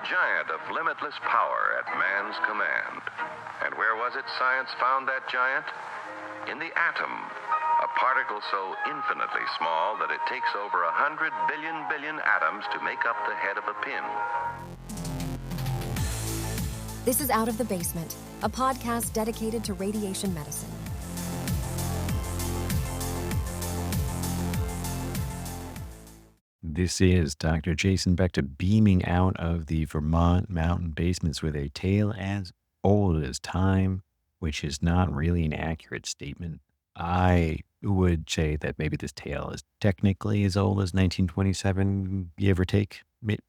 giant of limitless power at man's command. And where was it science found that giant? In the atom, a particle so infinitely small that it takes over 100 billion atoms to make up the head of a pin. This is Out of the Basement, a podcast dedicated to radiation medicine. This is Dr. Jason Bechter beaming out of the Vermont mountain basements with a tale as old as time, which is not really an accurate statement. I would say that maybe this tale is technically as old as 1927, give or take.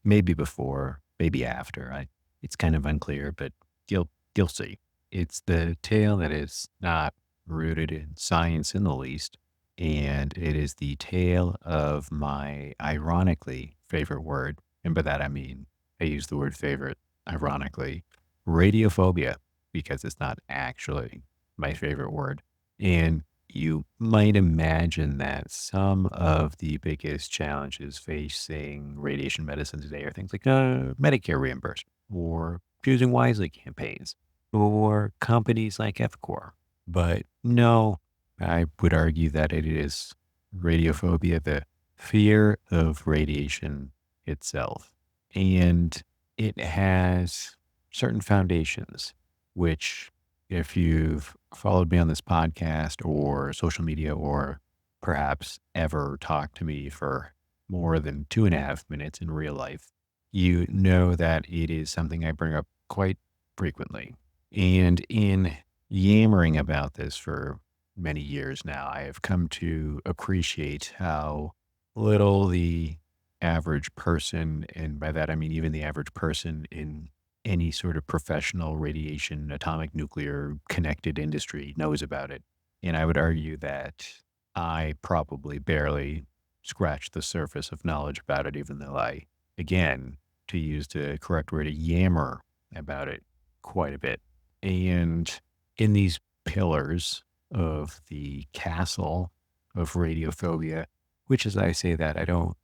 Maybe before, maybe after. It's kind of unclear, but you'll see. It's the tale that is not rooted in science in the least. And it is the tale of my ironically favorite word. And by that, I mean, I use the word favorite ironically, radiophobia, because it's not actually my favorite word. And you might imagine that some of the biggest challenges facing radiation medicine today are things like Medicare reimbursement or choosing wisely campaigns or companies like Epicor. But no, I would argue that it is radiophobia, the fear of radiation itself. And it has certain foundations, which if you've followed me on this podcast or social media or perhaps ever talked to me for more than 2.5 minutes in real life, you know that it is something I bring up quite frequently. And in yammering about this for many years now, I have come to appreciate how little the average person, and by that I mean even the average person in any sort of professional radiation, atomic, nuclear connected industry knows about it. And I would argue that I probably barely scratched the surface of knowledge about it, even though I, again, to use the correct word, yammer about it quite a bit. And in these pillars of the castle of radiophobia, which as I say that, I don't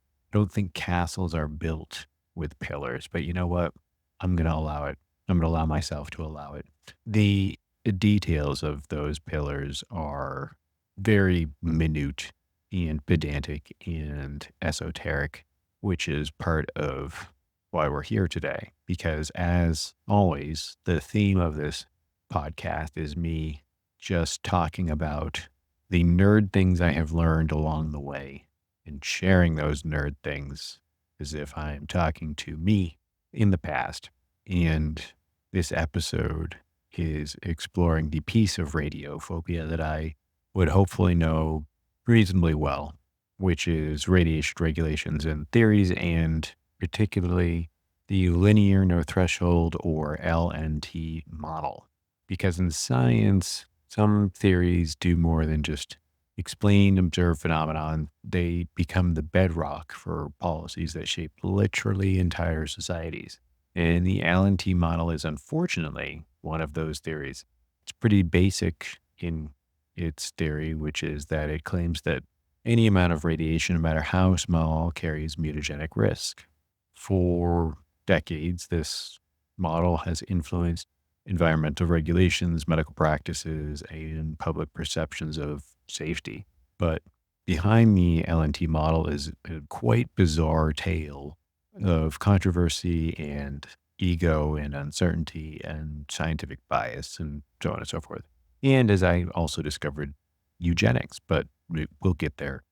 think castles are built with pillars, but you know what? I'm going to allow it. I'm going to allow myself to allow it. The details of those pillars are very minute and pedantic and esoteric, which is part of why we're here today. Because as always, the theme of this podcast is me just talking about the nerd things I have learned along the way and sharing those nerd things as if I'm talking to me in the past. And this episode is exploring the piece of radiophobia that I would hopefully know reasonably well, which is radiation regulations and theories, and particularly the linear no threshold or LNT model. Because in science, some theories do more than just explain observed phenomenon. They become the bedrock for policies that shape literally entire societies. And the LNT model is unfortunately one of those theories. It's pretty basic in its theory, which is that it claims that any amount of radiation, no matter how small, carries mutagenic risk. For decades, this model has influenced environmental regulations, medical practices, and public perceptions of safety. But behind the LNT model is a quite bizarre tale of controversy and ego and uncertainty and scientific bias and so on and so forth. And as I also discovered, eugenics, but we'll get there.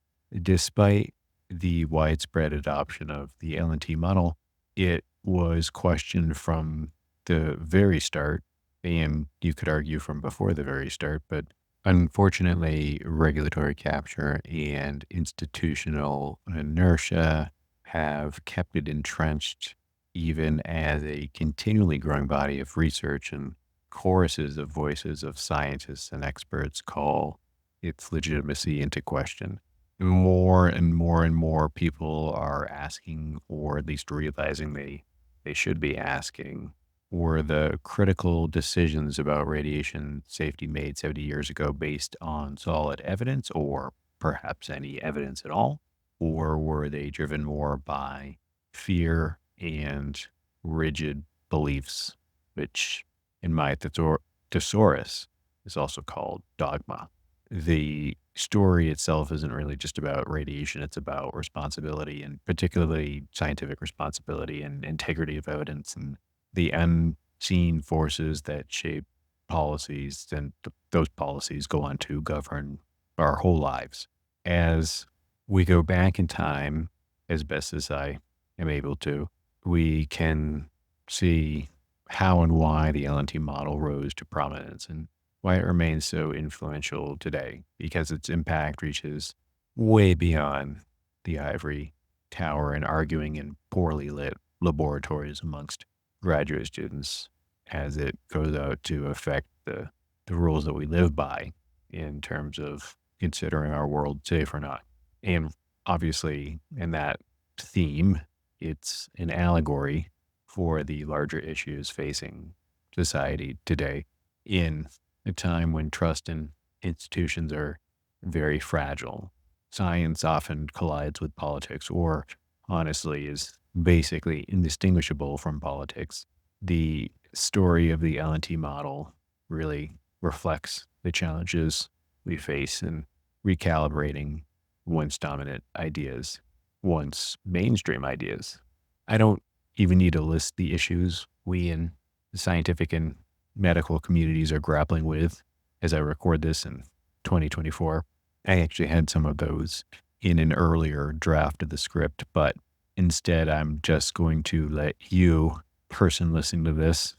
Despite the widespread adoption of the LNT model, it was questioned from the very start, and you could argue from before the very start, but unfortunately, regulatory capture and institutional inertia have kept it entrenched, even as a continually growing body of research and choruses of voices of scientists and experts call its legitimacy into question. More and more and more people are asking, or at least realizing they should be asking, were the critical decisions about radiation safety made 70 years ago based on solid evidence or perhaps any evidence at all? Or were they driven more by fear and rigid beliefs, which in my thesaurus is also called dogma. The story itself isn't really just about radiation. It's about responsibility, and particularly scientific responsibility and integrity of evidence and the unseen forces that shape policies, and those policies go on to govern our whole lives. As we go back in time, as best as I am able to, we can see how and why the LNT model rose to prominence and why it remains so influential today, because its impact reaches way beyond the ivory tower and arguing in poorly lit laboratories amongst graduate students, as it goes out to affect the rules that we live by in terms of considering our world safe or not. And obviously, in that theme, it's an allegory for the larger issues facing society today in a time when trust in institutions are very fragile. Science often collides with politics, or honestly, is basically indistinguishable from politics. The story of the LNT model really reflects the challenges we face in recalibrating once dominant ideas, once mainstream ideas. I don't even need to list the issues we in the scientific and medical communities are grappling with as I record this in 2024. I actually had some of those in an earlier draft of the script, but instead I'm just going to let you, person listening to this,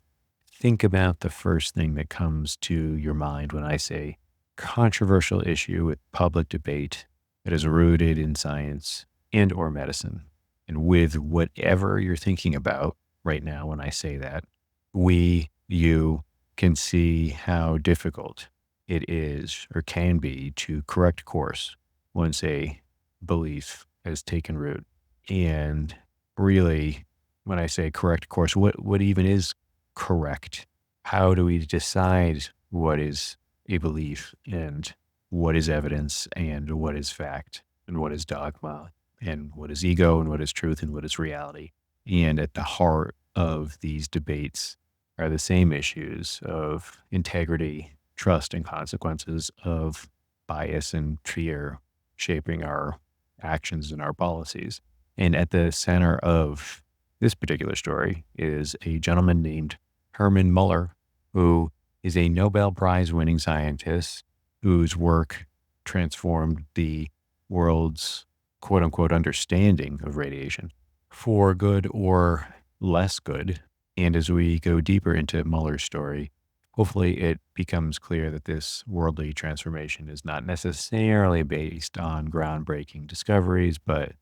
think about the first thing that comes to your mind when I say controversial issue with public debate that is rooted in science and or medicine. And with whatever you're thinking about right now when I say that, you can see how difficult it is or can be to correct course once a belief has taken root. And really, when I say correct course, what even is correct? How do we decide what is a belief and what is evidence and what is fact and what is dogma and what is ego and what is truth and what is reality? And at the heart of these debates are the same issues of integrity, trust, and consequences of bias and fear shaping our actions and our policies. And at the center of this particular story is a gentleman named Hermann Muller, who is a Nobel Prize winning scientist whose work transformed the world's quote unquote understanding of radiation for good or less good. And as we go deeper into Muller's story, hopefully it becomes clear that this worldly transformation is not necessarily based on groundbreaking discoveries, but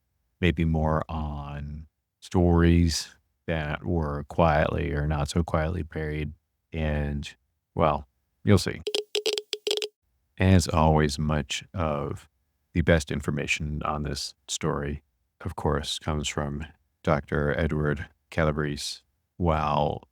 maybe more on stories that were quietly or not so quietly buried. And, well, you'll see. As always, much of the best information on this story, of course, comes from Dr. Edward Calabrese, while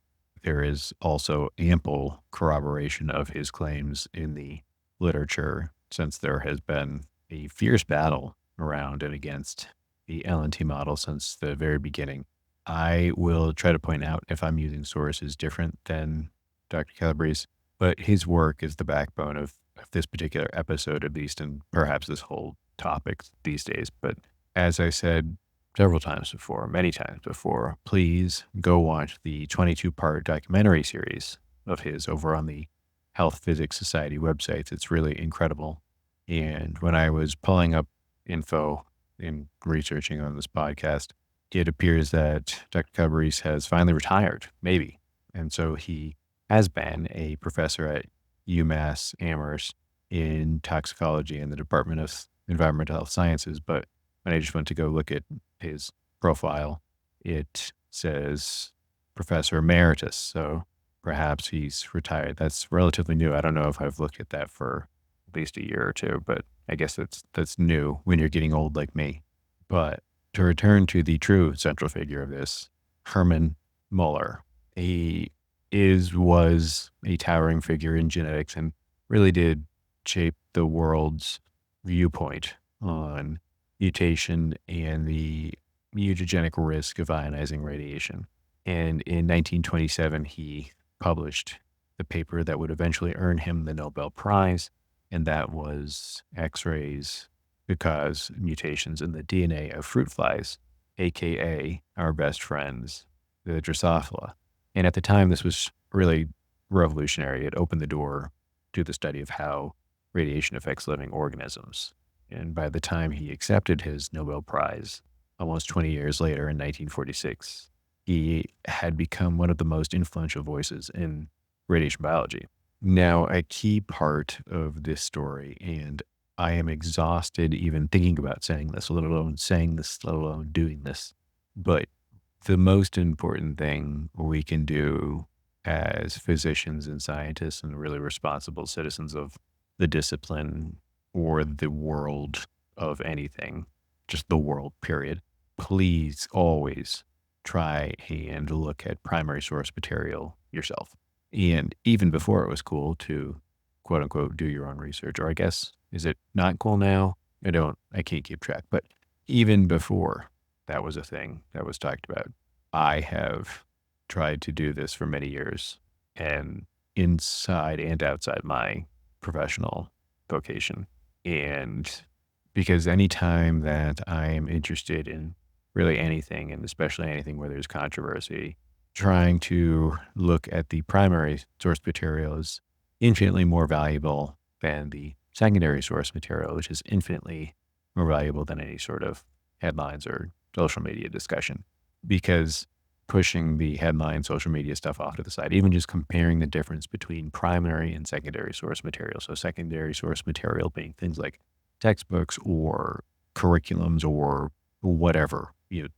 there is also ample corroboration of his claims in the literature, since there has been a fierce battle around and against the LNT model since the very beginning. I will try to point out if I'm using sources different than Dr. Calabrese, but his work is the backbone of this particular episode, at least, and perhaps this whole topic these days. But as I said several times before, many times before, please go watch the 22-part documentary series of his over on the Health Physics Society websites. It's really incredible. And when I was pulling up info in researching on this podcast, it appears that Dr. Calabrese has finally retired, maybe. And so he has been a professor at UMass Amherst in toxicology in the Department of Environmental Health Sciences. But when I just went to go look at his profile, it says Professor Emeritus. So perhaps he's retired. That's relatively new. I don't know if I've looked at that for at least a year or two, but I guess that's new when you're getting old like me. But to return to the true central figure of this, Hermann Muller. He was a towering figure in genetics and really did shape the world's viewpoint on mutation and the mutagenic risk of ionizing radiation. And in 1927, he published the paper that would eventually earn him the Nobel Prize, and that was X-rays could cause mutations in the DNA of fruit flies, aka our best friends, the Drosophila. And at the time, this was really revolutionary. It opened the door to the study of how radiation affects living organisms. And by the time he accepted his Nobel Prize, almost 20 years later in 1946, he had become one of the most influential voices in radiation biology. Now, a key part of this story, and I am exhausted even thinking about saying this, let alone saying this, let alone doing this. But the most important thing we can do as physicians and scientists and really responsible citizens of the discipline or the world of anything, just the world, period, please always try and look at primary source material yourself. And even before it was cool to quote unquote do your own research, or I guess, is it not cool now? I can't keep track. But even before that was a thing that was talked about, I have tried to do this for many years and inside and outside my professional vocation. And because anytime that I am interested in really anything, and especially anything where there's controversy, trying to look at the primary source material is infinitely more valuable than the secondary source material, which is infinitely more valuable than any sort of headlines or social media discussion. Because pushing the headline social media stuff off to the side, even just comparing the difference between primary and secondary source material. So secondary source material being things like textbooks or curriculums or whatever,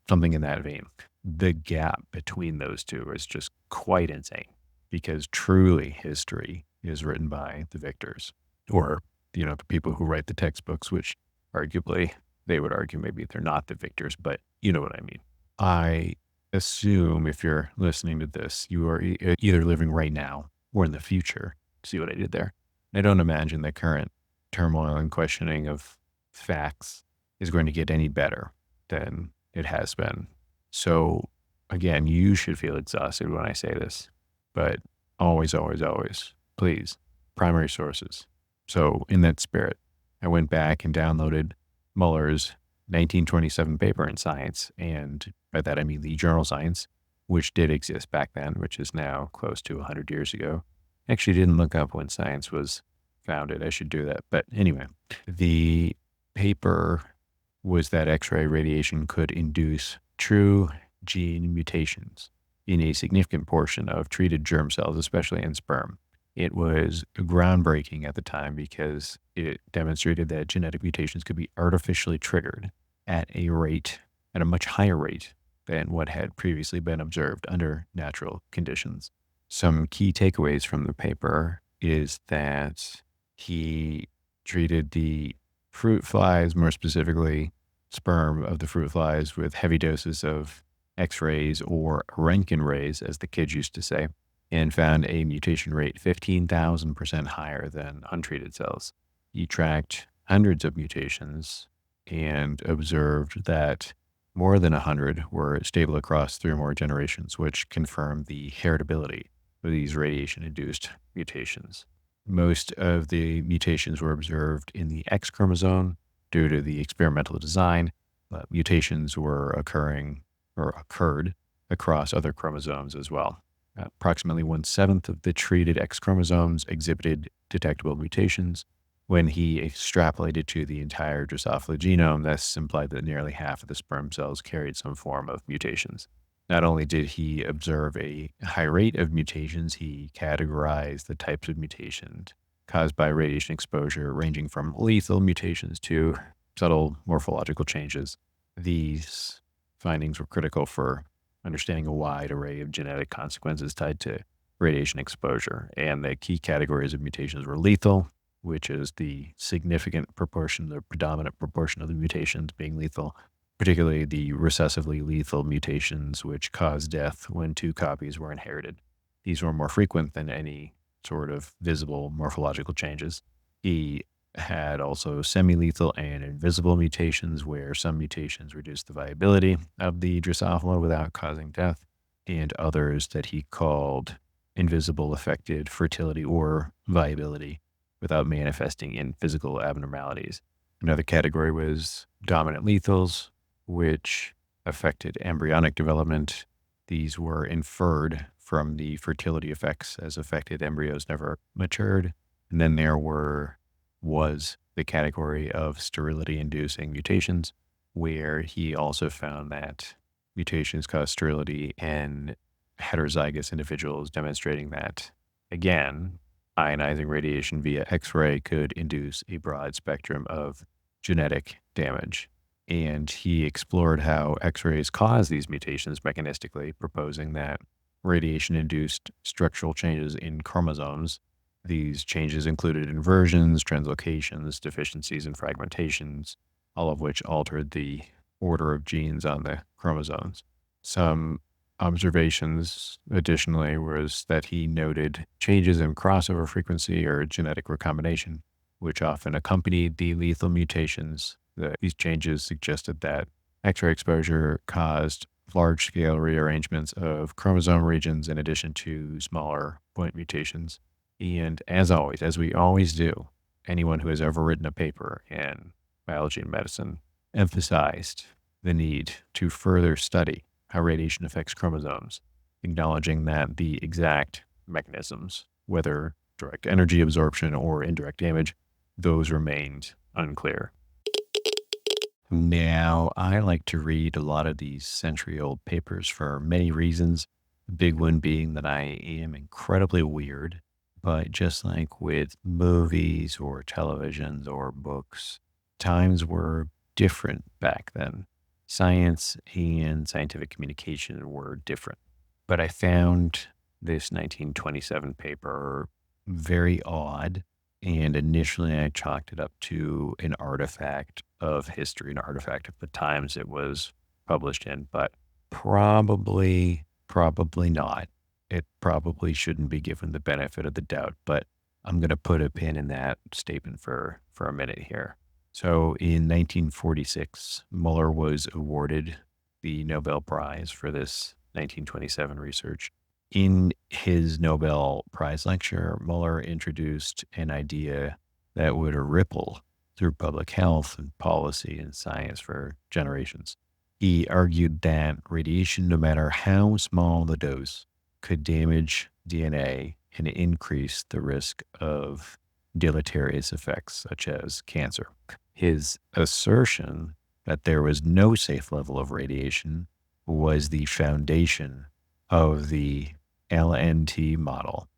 something in that vein. The gap between those two is just quite insane because truly history is written by the victors or, the people who write the textbooks, which arguably they would argue maybe they're not the victors, but you know what I mean. I assume if you're listening to this, you are either living right now or in the future. See what I did there? I don't imagine the current turmoil and questioning of facts is going to get any better than it has been. So again, you should feel exhausted when I say this, but always, always, always, please, primary sources. So in that spirit, I went back and downloaded Muller's 1927 paper in Science, and by that I mean the journal Science, which did exist back then, which is now close to 100 years ago. Actually didn't look up when Science was founded. I should do that. But anyway, the paper was that X-ray radiation could induce true gene mutations in a significant portion of treated germ cells, especially in sperm. It was groundbreaking at the time because it demonstrated that genetic mutations could be artificially triggered at a much higher rate than what had previously been observed under natural conditions. Some key takeaways from the paper is that he treated the fruit flies, more specifically sperm of the fruit flies, with heavy doses of X-rays or Röntgen rays, as the kids used to say, and found a mutation rate 15,000% higher than untreated cells. He tracked hundreds of mutations and observed that more than 100 were stable across 3 or more generations, which confirmed the heritability of these radiation-induced mutations. Most of the mutations were observed in the X chromosome due to the experimental design. Mutations were occurred across other chromosomes as well. Approximately 1/7 of the treated X chromosomes exhibited detectable mutations. When he extrapolated to the entire Drosophila genome, this implied that nearly half of the sperm cells carried some form of mutations. Not only did he observe a high rate of mutations, he categorized the types of mutations caused by radiation exposure, ranging from lethal mutations to subtle morphological changes. These findings were critical for understanding a wide array of genetic consequences tied to radiation exposure. And the key categories of mutations were lethal, which is the significant proportion, the predominant proportion of the mutations being lethal, particularly the recessively lethal mutations, which cause death when 2 copies were inherited. These were more frequent than any sort of visible morphological changes. He had also semi-lethal and invisible mutations, where some mutations reduced the viability of the Drosophila without causing death. and others that he called invisible affected fertility or viability without manifesting in physical abnormalities. Another category was dominant lethals, which affected embryonic development. These were inferred from the fertility effects as affected embryos never matured. And then there was the category of sterility-inducing mutations, where he also found that mutations cause sterility in heterozygous individuals, demonstrating that, again, ionizing radiation via X-ray could induce a broad spectrum of genetic damage. And he explored how X-rays cause these mutations mechanistically, proposing that radiation-induced structural changes in chromosomes. These changes included inversions, translocations, deficiencies, and fragmentations, all of which altered the order of genes on the chromosomes. Some observations, additionally, was that he noted changes in crossover frequency or genetic recombination, which often accompanied the lethal mutations. These changes suggested that X-ray exposure caused large-scale rearrangements of chromosome regions in addition to smaller point mutations. And as always, as we always do, anyone who has ever written a paper in biology and medicine emphasized the need to further study how radiation affects chromosomes, acknowledging that the exact mechanisms, whether direct energy absorption or indirect damage, those remained unclear. Now, I like to read a lot of these century-old papers for many reasons. The big one being that I am incredibly weird, but just like with movies or televisions or books, times were different back then. Science and scientific communication were different. But I found this 1927 paper very odd, and initially I chalked it up to an artifact of history, an artifact of the times it was published in, but probably not. It probably shouldn't be given the benefit of the doubt, but I'm going to put a pin in that statement for a minute here. So in 1946, Muller was awarded the Nobel Prize for this 1927 research. In his Nobel Prize lecture, Muller introduced an idea that would ripple through public health and policy and science for generations. He argued that radiation, no matter how small the dose, could damage DNA and increase the risk of deleterious effects such as cancer. His assertion that there was no safe level of radiation was the foundation of the LNT model.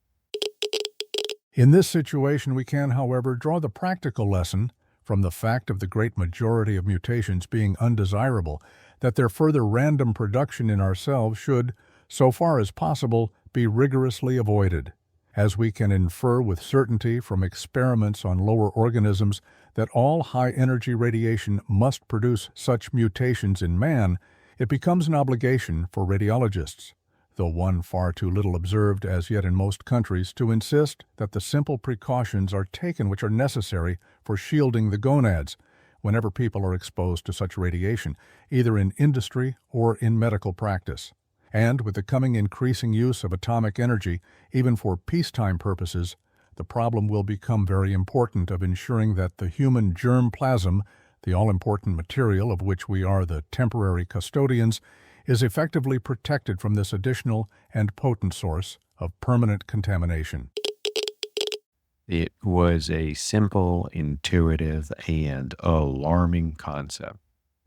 In this situation, we can, however, draw the practical lesson from the fact of the great majority of mutations being undesirable, that their further random production in ourselves should, so far as possible, be rigorously avoided. As we can infer with certainty from experiments on lower organisms that all high-energy radiation must produce such mutations in man, it becomes an obligation for radiologists, though one far too little observed as yet in most countries, to insist that the simple precautions are taken which are necessary for shielding the gonads whenever people are exposed to such radiation, either in industry or in medical practice. And with the coming increasing use of atomic energy, even for peacetime purposes, the problem will become very important of ensuring that the human germ plasm, the all-important material of which we are the temporary custodians, is effectively protected from this additional and potent source of permanent contamination. It was a simple, intuitive, and alarming concept.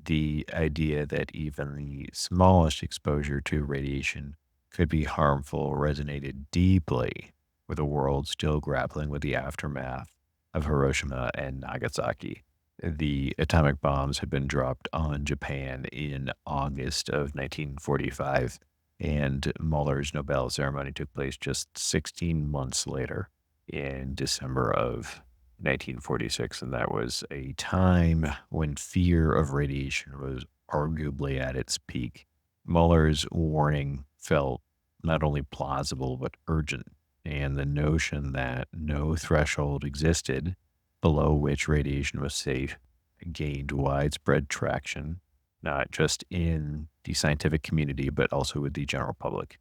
The idea that even the smallest exposure to radiation could be harmful resonated deeply with a world still grappling with the aftermath of Hiroshima and Nagasaki. The atomic bombs had been dropped on Japan in August of 1945, and Muller's Nobel ceremony took place just 16 months later in December of 1946, and that was a time when fear of radiation was arguably at its peak. Muller's warning felt not only plausible but urgent, and the notion that no threshold existed below which radiation was safe gained widespread traction. not just in the scientific community, but also with the general public.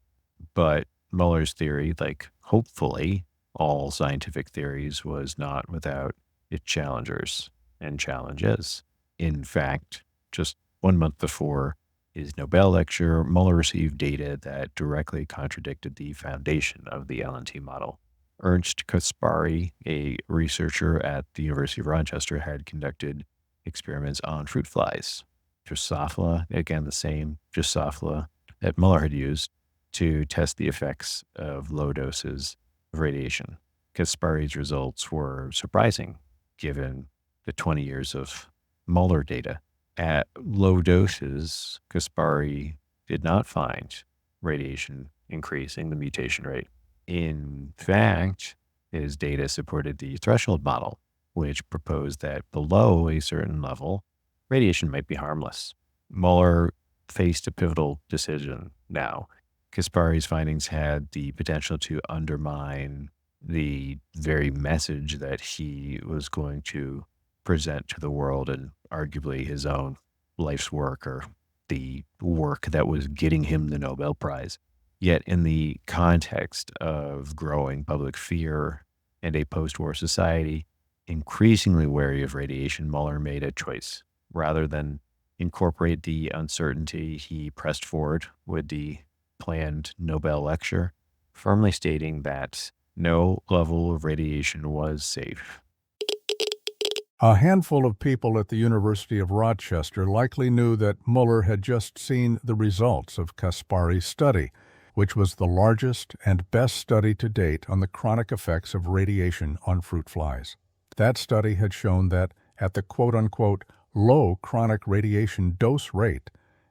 But Muller's theory, like hopefully all scientific theories, was not without its challengers and challenges. In fact, just 1 month before his Nobel lecture, Muller received data that directly contradicted the foundation of the LNT model. Ernst Kaspari, a researcher at the University of Rochester, had conducted experiments on fruit flies. Drosophila, again the same Drosophila that Muller had used to test the effects of low doses of radiation. Kaspari's results were surprising given the 20 years of Muller data. At low doses, Kaspari did not find radiation increasing the mutation rate. In fact, his data supported the threshold model, which proposed that below a certain level, radiation might be harmless. Muller faced a pivotal decision now. Kaspari's findings had the potential to undermine the very message that he was going to present to the world and arguably his own life's work, or the work that was getting him the Nobel Prize. Yet in the context of growing public fear and a post-war society increasingly wary of radiation, Muller made a choice. Rather than incorporate the uncertainty, he pressed forward with the planned Nobel lecture, firmly stating that no level of radiation was safe. A handful of people at the University of Rochester likely knew that Muller had just seen the results of Kaspari's study, which was the largest and best study to date on the chronic effects of radiation on fruit flies. That study had shown that at the quote-unquote low chronic radiation dose rate,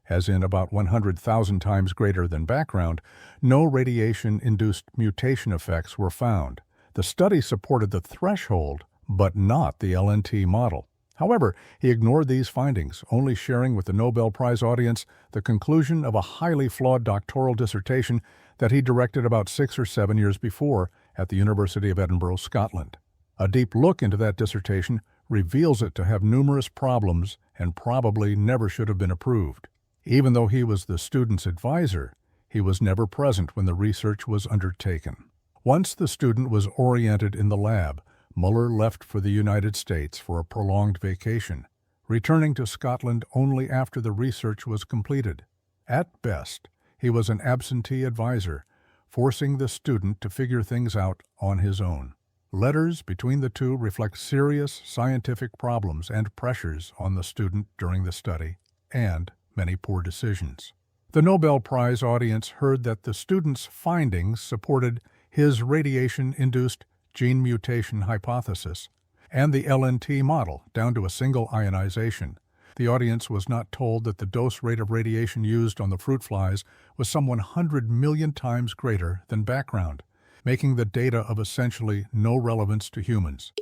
as in about 100,000 times greater than background, no radiation-induced mutation effects were found. The study supported the threshold, but not the LNT model. However, he ignored these findings, only sharing with the Nobel Prize audience the conclusion of a highly flawed doctoral dissertation that he directed about 6 or 7 years before at the University of Edinburgh, Scotland. A deep look into that dissertation reveals it to have numerous problems and probably never should have been approved. Even though he was the student's advisor, he was never present when the research was undertaken. Once the student was oriented in the lab, Muller left for the United States for a prolonged vacation, returning to Scotland only after the research was completed. At best, he was an absentee advisor, forcing the student to figure things out on his own. Letters between the two reflect serious scientific problems and pressures on the student during the study, and many poor decisions. The Nobel Prize audience heard that the student's findings supported his radiation-induced gene mutation hypothesis and the LNT model down to a single ionization. The audience was not told that the dose rate of radiation used on the fruit flies was some 100 million times greater than background, making the data of essentially no relevance to humans.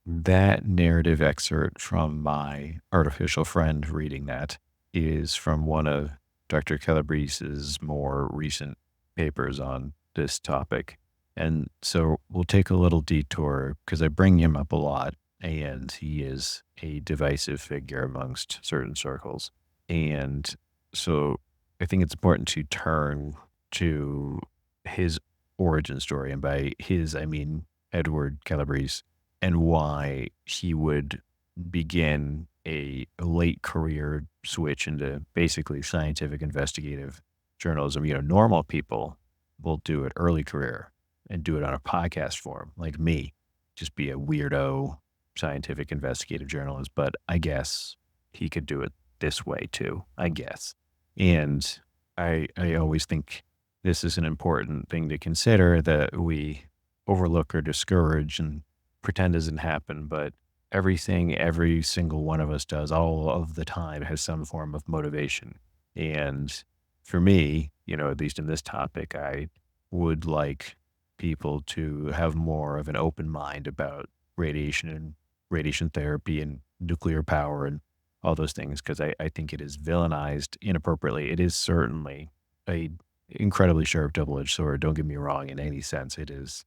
That narrative excerpt from my artificial friend reading that is from one of Dr. Calabrese's more recent papers on this topic. And so we'll take a little detour because I bring him up a lot, and he is a divisive figure amongst certain circles. And so I think it's important to turn to his origin story. And by his, I mean Edward Calabrese, and why he would begin a late career switch into basically scientific investigative journalism. You know, normal people will do it early career and do it on a podcast form, like me, just be a weirdo scientific investigative journalist. But I guess he could do it this way too, I guess. And I always think this is an important thing to consider, that we overlook or discourage and pretend doesn't happen, but everything every single one of us does all of the time has some form of motivation. And for me, you know, at least in this topic, I would like people to have more of an open mind about radiation and radiation therapy and nuclear power and all those things, because I think it is villainized inappropriately. It is certainly a incredibly sharp double-edged sword. Don't get me wrong in any sense. It is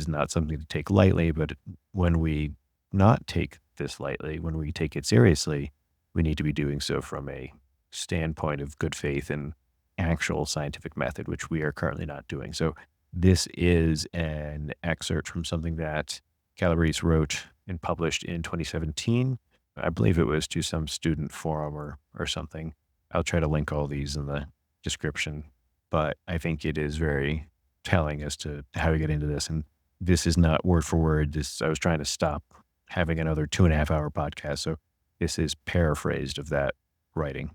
not something to take lightly, but when we not take this lightly, when we take it seriously, we need to be doing so from a standpoint of good faith and actual scientific method, which we are currently not doing. So this is an excerpt from something that Calabrese wrote and published in 2017. I believe it was to some student forum or something. I'll try to link all these in the description, but I think it is very telling as to how we get into this. And this is not word for word. I was trying to stop having another 2.5-hour podcast. So this is paraphrased of that writing.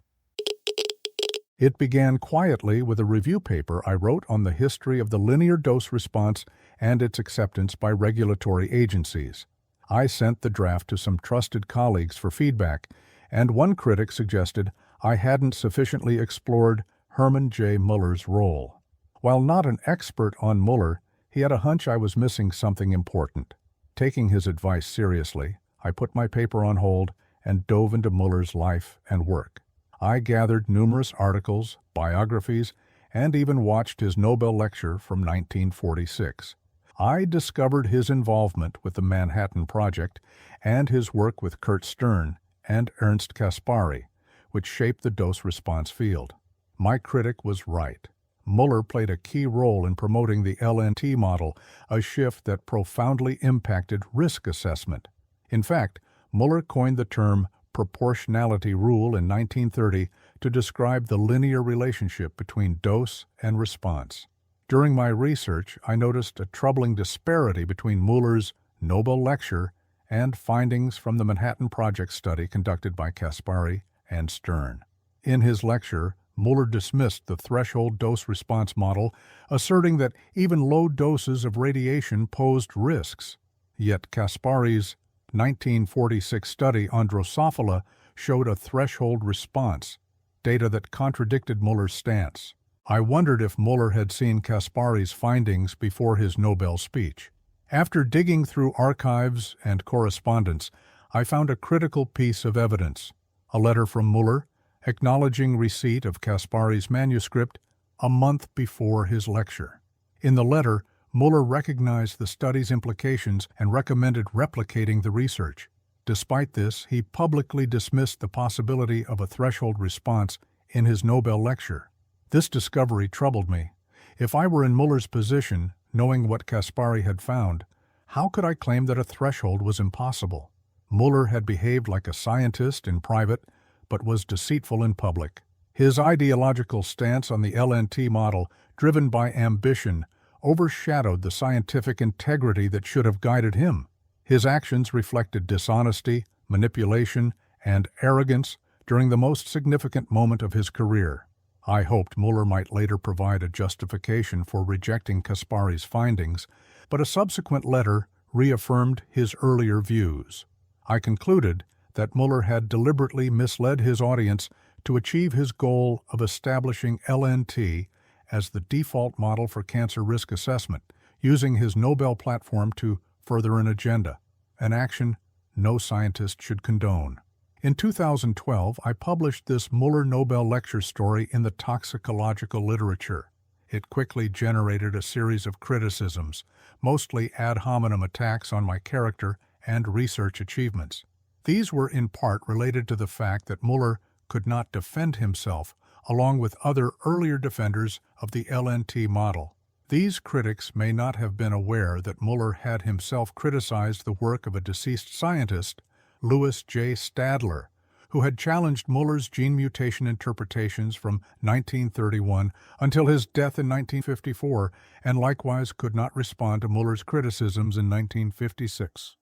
It began quietly with a review paper I wrote on the history of the linear dose response and its acceptance by regulatory agencies. I sent the draft to some trusted colleagues for feedback, and one critic suggested I hadn't sufficiently explored Hermann J. Muller's role. While not an expert on Muller, he had a hunch I was missing something important. Taking his advice seriously, I put my paper on hold and dove into Muller's life and work. I gathered numerous articles, biographies, and even watched his Nobel lecture from 1946. I discovered his involvement with the Manhattan Project and his work with Kurt Stern and Ernst Caspari, which shaped the dose-response field. My critic was right. Muller played a key role in promoting the LNT model, a shift that profoundly impacted risk assessment. In fact, Muller coined the term proportionality rule in 1930 to describe the linear relationship between dose and response. During my research, I noticed a troubling disparity between Muller's Nobel lecture and findings from the Manhattan Project study conducted by Caspari and Stern. In his lecture, Muller dismissed the threshold dose-response model, asserting that even low doses of radiation posed risks. Yet Caspari's 1946 study on Drosophila showed a threshold response, data that contradicted Muller's stance. I wondered if Muller had seen Caspari's findings before his Nobel speech. After digging through archives and correspondence, I found a critical piece of evidence, a letter from Muller acknowledging receipt of Caspari's manuscript a month before his lecture. In the letter, Muller recognized the study's implications and recommended replicating the research. Despite this, he publicly dismissed the possibility of a threshold response in his Nobel lecture. This discovery troubled me. If I were in Muller's position, knowing what Caspari had found, how could I claim that a threshold was impossible? Muller had behaved like a scientist in private, but was deceitful in public. His ideological stance on the LNT model, driven by ambition, overshadowed the scientific integrity that should have guided him. His actions reflected dishonesty, manipulation, and arrogance during the most significant moment of his career. I hoped Muller might later provide a justification for rejecting Caspari's findings, but a subsequent letter reaffirmed his earlier views. I concluded that Muller had deliberately misled his audience to achieve his goal of establishing LNT as the default model for cancer risk assessment, using his Nobel platform to further an agenda, an action no scientist should condone. In 2012, I published this Muller Nobel lecture story in the toxicological literature. It quickly generated a series of criticisms, mostly ad hominem attacks on my character and research achievements. These were in part related to the fact that Muller could not defend himself, along with other earlier defenders of the LNT model. These critics may not have been aware that Muller had himself criticized the work of a deceased scientist, Louis J. Stadler, who had challenged Muller's gene mutation interpretations from 1931 until his death in 1954, and likewise could not respond to Muller's criticisms in 1956.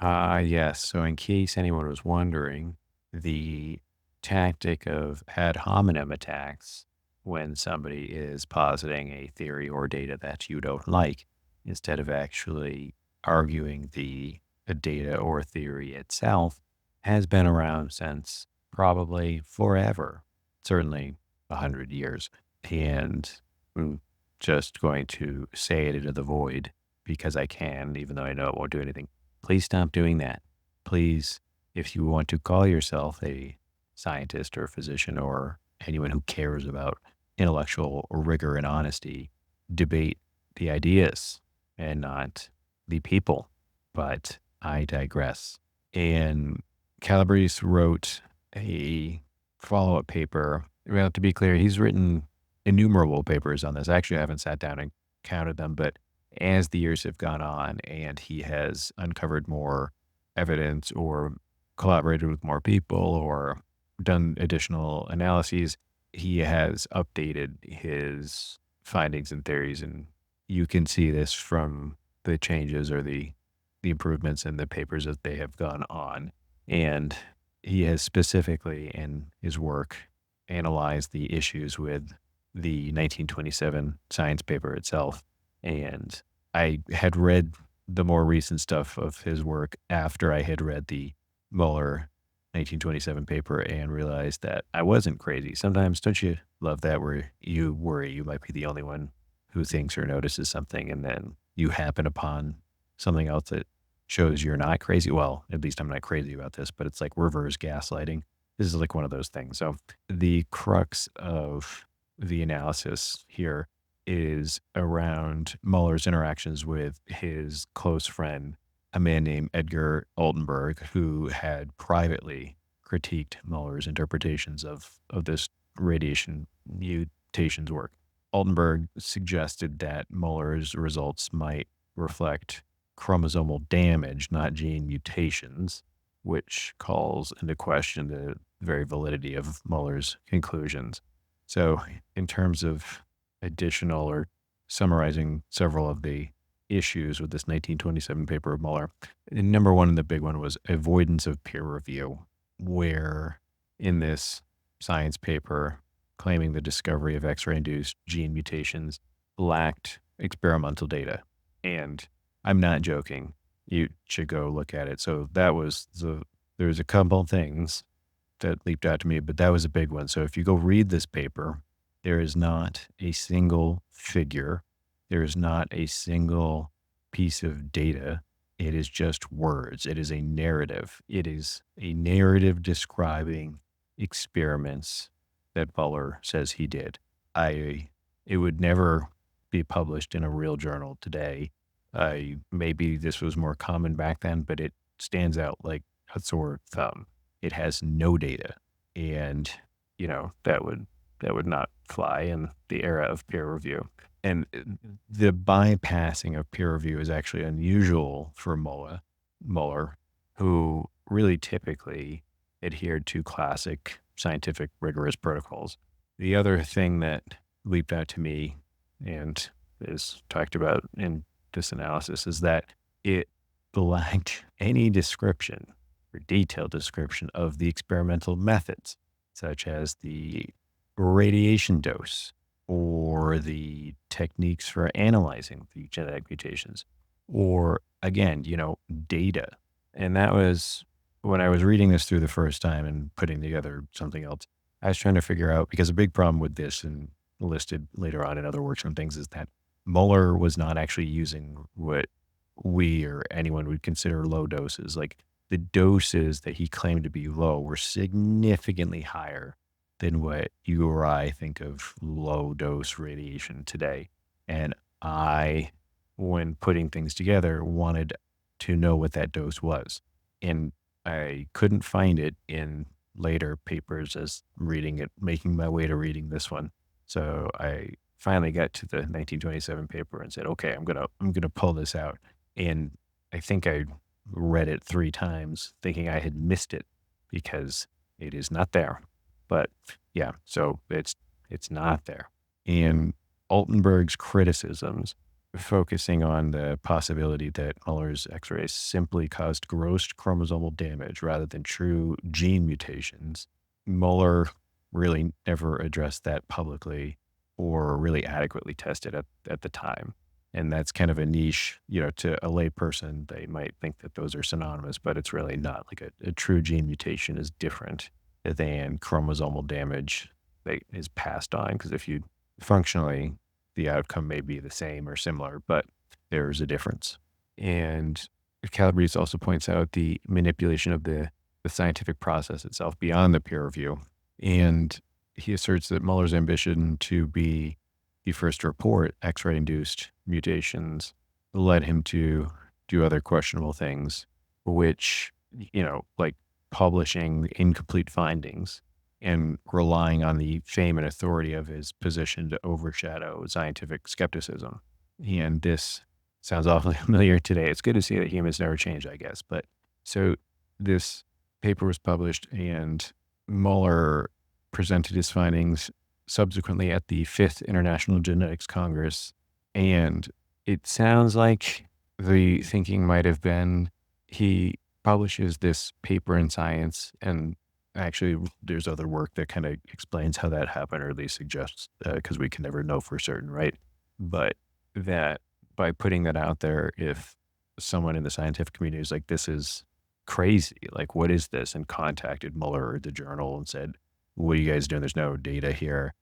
Yes. So in case anyone was wondering, the tactic of ad hominem attacks when somebody is positing a theory or data that you don't like, instead of actually arguing the data or theory itself, has been around since probably forever, certainly 100 years. And I'm just going to say it into the void because I can, even though I know it won't do anything. Please stop doing that. Please, if you want to call yourself a scientist or physician or anyone who cares about intellectual rigor and honesty, debate the ideas and not the people. But I digress. And Calabrese wrote a follow-up paper. Well, to be clear, he's written innumerable papers on this. Actually, I haven't sat down and counted them, but as the years have gone on and he has uncovered more evidence or collaborated with more people or done additional analyses, he has updated his findings and theories. And you can see this from the changes or the improvements in the papers as they have gone on. And he has specifically in his work analyzed the issues with the 1927 science paper itself. And I had read the more recent stuff of his work after I had read the Muller 1927 paper and realized that I wasn't crazy. Sometimes, don't you love that, where you worry you might be the only one who thinks or notices something, and then you happen upon something else that shows you're not crazy? Well, at least I'm not crazy about this, but it's like reverse gaslighting. This is like one of those things. So the crux of the analysis here is around Muller's interactions with his close friend, a man named Edgar Altenberg, who had privately critiqued Muller's interpretations of this radiation mutations work. Altenberg suggested that Muller's results might reflect chromosomal damage, not gene mutations, which calls into question the very validity of Muller's conclusions. So, in terms of additional or summarizing several of the issues with this 1927 paper of Muller, number one and the big one was avoidance of peer review, where in this science paper claiming the discovery of X-ray induced gene mutations lacked experimental data. And I'm not joking. You should go look at it. So that was there's a couple things that leaped out to me, but that was a big one. So if you go read this paper, there is not a single figure. There is not a single piece of data. It is just words. It is a narrative. It is a narrative describing experiments that Muller says he did. It would never be published in a real journal today. Maybe this was more common back then, but it stands out like a sore thumb. It has no data, and that would not fly in the era of peer review. And the bypassing of peer review is actually unusual for Muller, who really typically adhered to classic scientific rigorous protocols. The other thing that leaped out to me and is talked about in this analysis is that it lacked any description or detailed description of the experimental methods, such as the radiation dose or the techniques for analyzing the genetic mutations, or again, data. And that was when I was reading this through the first time and putting together something else, I was trying to figure out, because a big problem with this and listed later on in other works and things is that Muller was not actually using what we or anyone would consider low doses. Like the doses that he claimed to be low were significantly higher than what you or I think of low dose radiation today. And I, when putting things together, wanted to know what that dose was. And I couldn't find it in later papers as reading it, making my way to reading this one. So I finally got to the 1927 paper and said, okay, I'm gonna pull this out. And I think I read it 3 times thinking I had missed it because it is not there. But yeah, so it's not there. And Altenberg's criticisms focusing on the possibility that Muller's X-rays simply caused gross chromosomal damage rather than true gene mutations. Muller really never addressed that publicly or really adequately tested at the time. And that's kind of a niche, to a lay person, they might think that those are synonymous, but it's really not. Like a true gene mutation is different than chromosomal damage that is passed on. Because if you functionally, the outcome may be the same or similar, but there's a difference. And Calabrese also points out the manipulation of the scientific process itself beyond the peer review. And he asserts that Muller's ambition to be the first to report X-ray induced mutations led him to do other questionable things, which, like publishing incomplete findings and relying on the fame and authority of his position to overshadow scientific skepticism. And this sounds awfully familiar today. It's good to see that humans never change, I guess. But so this paper was published, and Muller presented his findings subsequently at the Fifth International Genetics Congress. And it sounds like the thinking might have been he publishes this paper in Science, and actually there's other work that kind of explains how that happened, or at least suggests, because we can never know for certain, right? But that by putting that out there, if someone in the scientific community is like, this is crazy, like, what is this? And contacted Muller or the journal and said, what are you guys doing? There's no data here.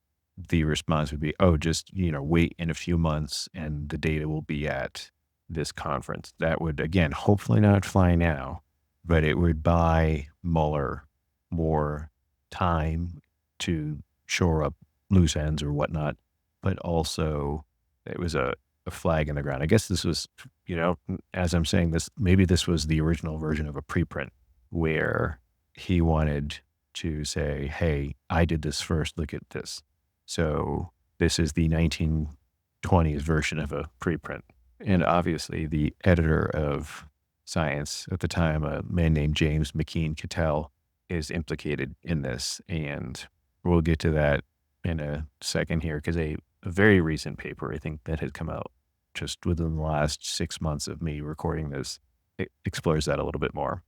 The response would be, oh, just, wait in a few months and the data will be at this conference. That would, again, hopefully not fly now, but it would buy Muller more time to shore up loose ends or whatnot. But also, it was a flag in the ground. I guess this was, as I'm saying this, maybe this was the original version of a preprint where he wanted to say, hey, I did this first, look at this. So this is the 1920s version of a preprint. And obviously the editor of Science at the time, a man named James McKean Cattell, is implicated in this. And we'll get to that in a second here, because a very recent paper, I think, that had come out just within the last 6 months of me recording this, it explores that a little bit more.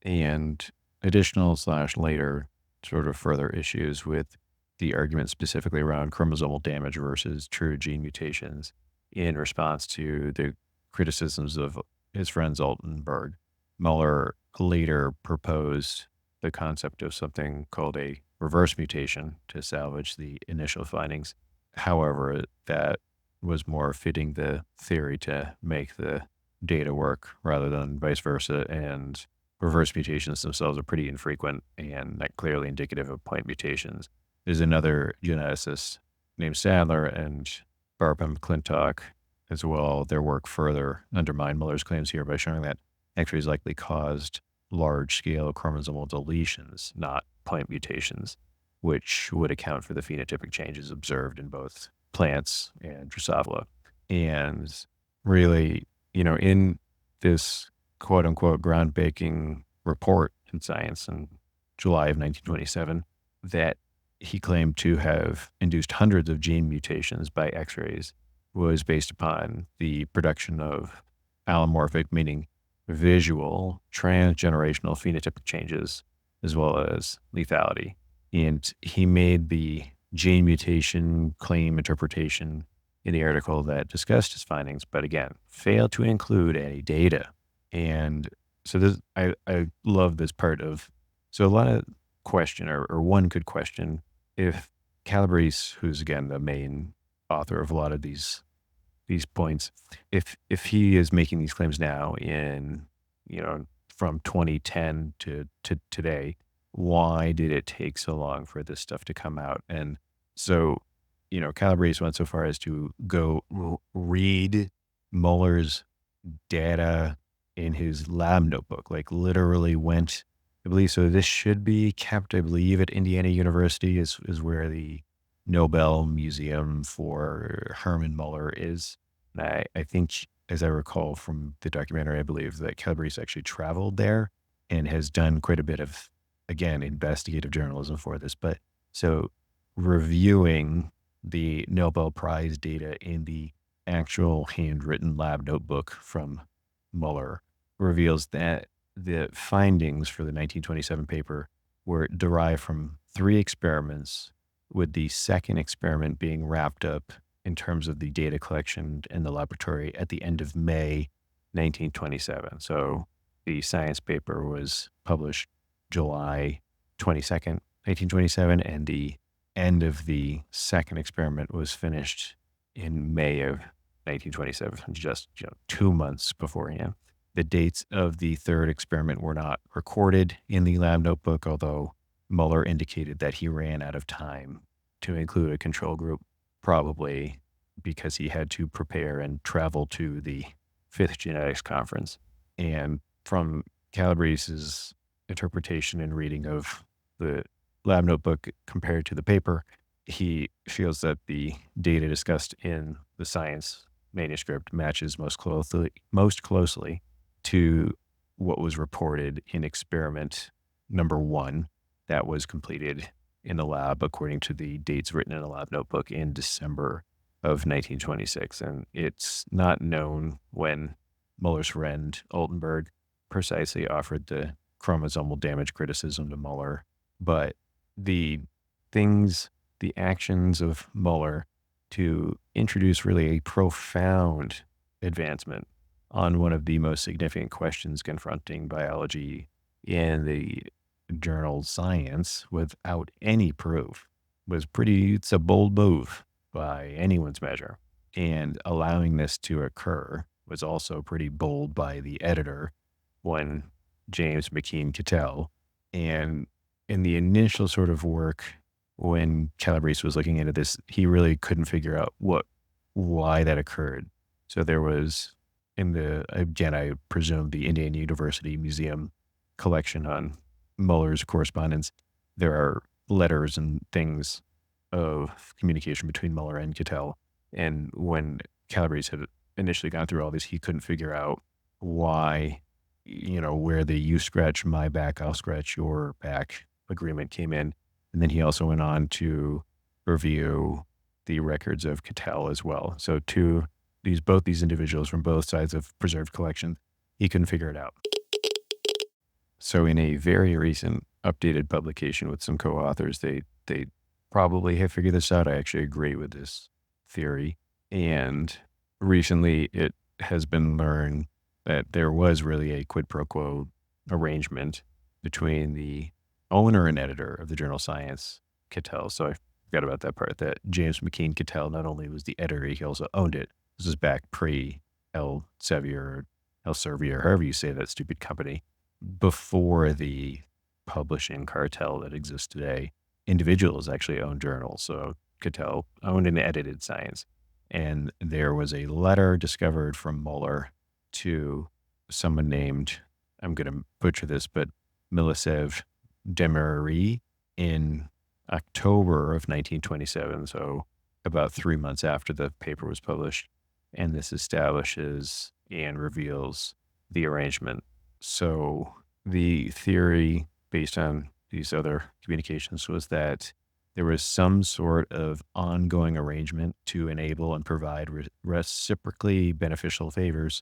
And additional / later sort of further issues with the argument specifically around chromosomal damage versus true gene mutations in response to the criticisms of his friend Zoltenberg. Muller later proposed the concept of something called a reverse mutation to salvage the initial findings. However, that was more fitting the theory to make the data work rather than vice versa. And reverse mutations themselves are pretty infrequent and not clearly indicative of point mutations. There's another geneticist named Sadler and Barbara McClintock as well. Their work further undermined Muller's claims here by showing that X-rays likely caused large-scale chromosomal deletions, not point mutations, which would account for the phenotypic changes observed in both plants and Drosophila. And really, in this quote-unquote groundbreaking report in Science in July of 1927, that he claimed to have induced hundreds of gene mutations by X-rays was based upon the production of allomorphic, meaning visual, transgenerational phenotypic changes, as well as lethality. And he made the gene mutation claim interpretation in the article that discussed his findings, but again, failed to include any data. And so this, I love this part of, so a lot of question, or one could question if Calabrese, who's again the main author of a lot of these points, if he is making these claims now in, from 2010 to today, why did it take so long for this stuff to come out? And so, Calabrese went so far as to go read Muller's data in his lab notebook, like literally went, I believe, so this should be kept, I believe, at Indiana University is where the Nobel Museum for Hermann Muller is. And I think, as I recall from the documentary, I believe that Calabrese actually traveled there and has done quite a bit of, again, investigative journalism for this. But so reviewing the Nobel Prize data in the actual handwritten lab notebook from Muller reveals that the findings for the 1927 paper were derived from 3 experiments, with the second experiment being wrapped up in terms of the data collection in the laboratory at the end of May 1927. So the Science paper was published July 22nd, 1927, and the end of the second experiment was finished in May of 1927, just 2 months beforehand. The dates of the third experiment were not recorded in the lab notebook, although Muller indicated that he ran out of time to include a control group, probably because he had to prepare and travel to the Fifth Genetics Conference. And from Calabrese's interpretation and reading of the lab notebook compared to the paper, he feels that the data discussed in the science manuscript matches most closely to what was reported in experiment number 1 that was completed in the lab according to the dates written in the lab notebook in December of 1926. And it's not known when Muller's friend Altenberg precisely offered the chromosomal damage criticism to Muller, but the the actions of Muller to introduce really a profound advancement on one of the most significant questions confronting biology in the journal Science without any proof it's a bold move by anyone's measure. And allowing this to occur was also pretty bold by the editor, one James McKean Cattell. And in the initial sort of work, when Calabrese was looking into this, he really couldn't figure out why that occurred. So there was again, I presume the Indiana University Museum collection on Muller's correspondence. There are letters and things of communication between Muller and Cattell. And when Calabrese had initially gone through all this, he couldn't figure out why, where the you scratch my back, I'll scratch your back agreement came in. And then he also went on to review the records of Cattell as well. So both these individuals from both sides of preserved collections, he couldn't figure it out. So in a very recent updated publication with some co-authors, they probably have figured this out. I actually agree with this theory. And recently it has been learned that there was really a quid pro quo arrangement between the owner and editor of the journal Science, Cattell. So I forgot about that part, that James McKean Cattell not only was the editor, he also owned it. This is back pre Elsevier, however you say that stupid company, before the publishing cartel that exists today. Individuals actually own journals. So Cattell owned and edited Science. And there was a letter discovered from Muller to someone named, I'm going to butcher this, but Milisev Demery in October of 1927. So about 3 months after the paper was published. And this establishes and reveals the arrangement. So the theory based on these other communications was that there was some sort of ongoing arrangement to enable and provide reciprocally beneficial favors,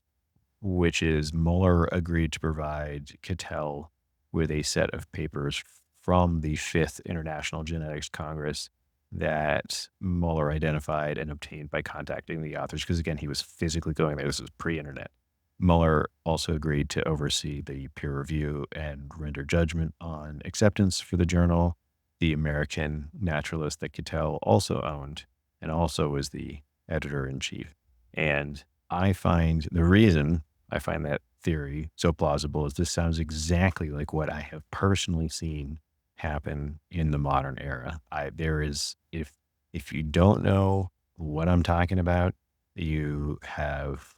which is Muller agreed to provide Cattell with a set of papers from the 5th International Genetics Congress that Muller identified and obtained by contacting the authors, because again, he was physically going there. This was pre-internet. Muller also agreed to oversee the peer review and render judgment on acceptance for the journal. The American naturalist that Cattell also owned and also was the editor-in-chief. And the reason I find that theory so plausible is this sounds exactly like what I have personally seen happen in the modern era. If you don't know what I'm talking about, you have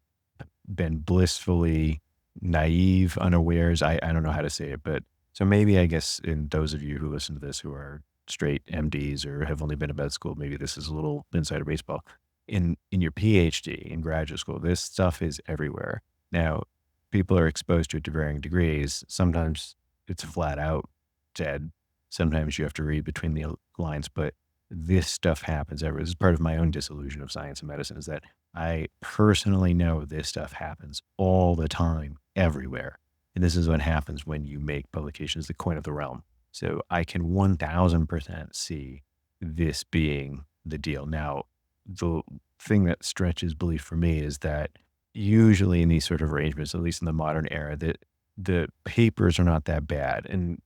been blissfully naive, unawares. I don't know how to say it, but so maybe I guess in those of you who listen to this who are straight MDs or have only been to med school, maybe this is a little insider baseball. In your PhD in graduate school, this stuff is everywhere. Now, people are exposed to it to varying degrees. Sometimes it's flat out dead. Sometimes you have to read between the lines, but this stuff happens everywhere. This is part of my own disillusion of science and medicine, is that I personally know this stuff happens all the time, everywhere. And this is what happens when you make publications the coin of the realm. So I can 1000% see this being the deal. Now, the thing that stretches belief for me is that usually in these sort of arrangements, at least in the modern era, that the papers are not that bad. And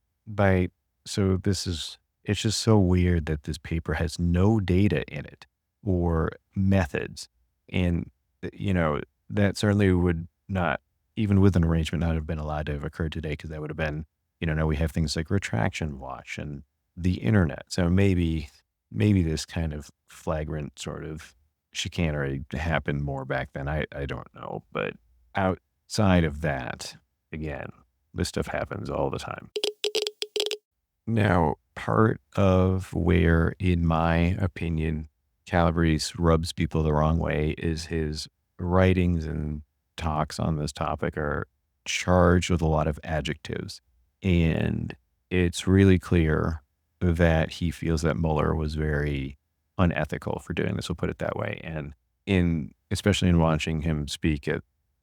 it's just so weird that this paper has no data in it or methods. And, that certainly would not, even with an arrangement, not have been allowed to have occurred today, because that would have been, now we have things like retraction watch and the internet. So maybe this kind of flagrant sort of chicanery happened more back then. I don't know. But outside of that, again, this stuff happens all the time. Now, part of where, in my opinion, Calabrese rubs people the wrong way is his writings and talks on this topic are charged with a lot of adjectives. And it's really clear that he feels that Muller was very unethical for doing this, we'll put it that way. And especially in watching him speak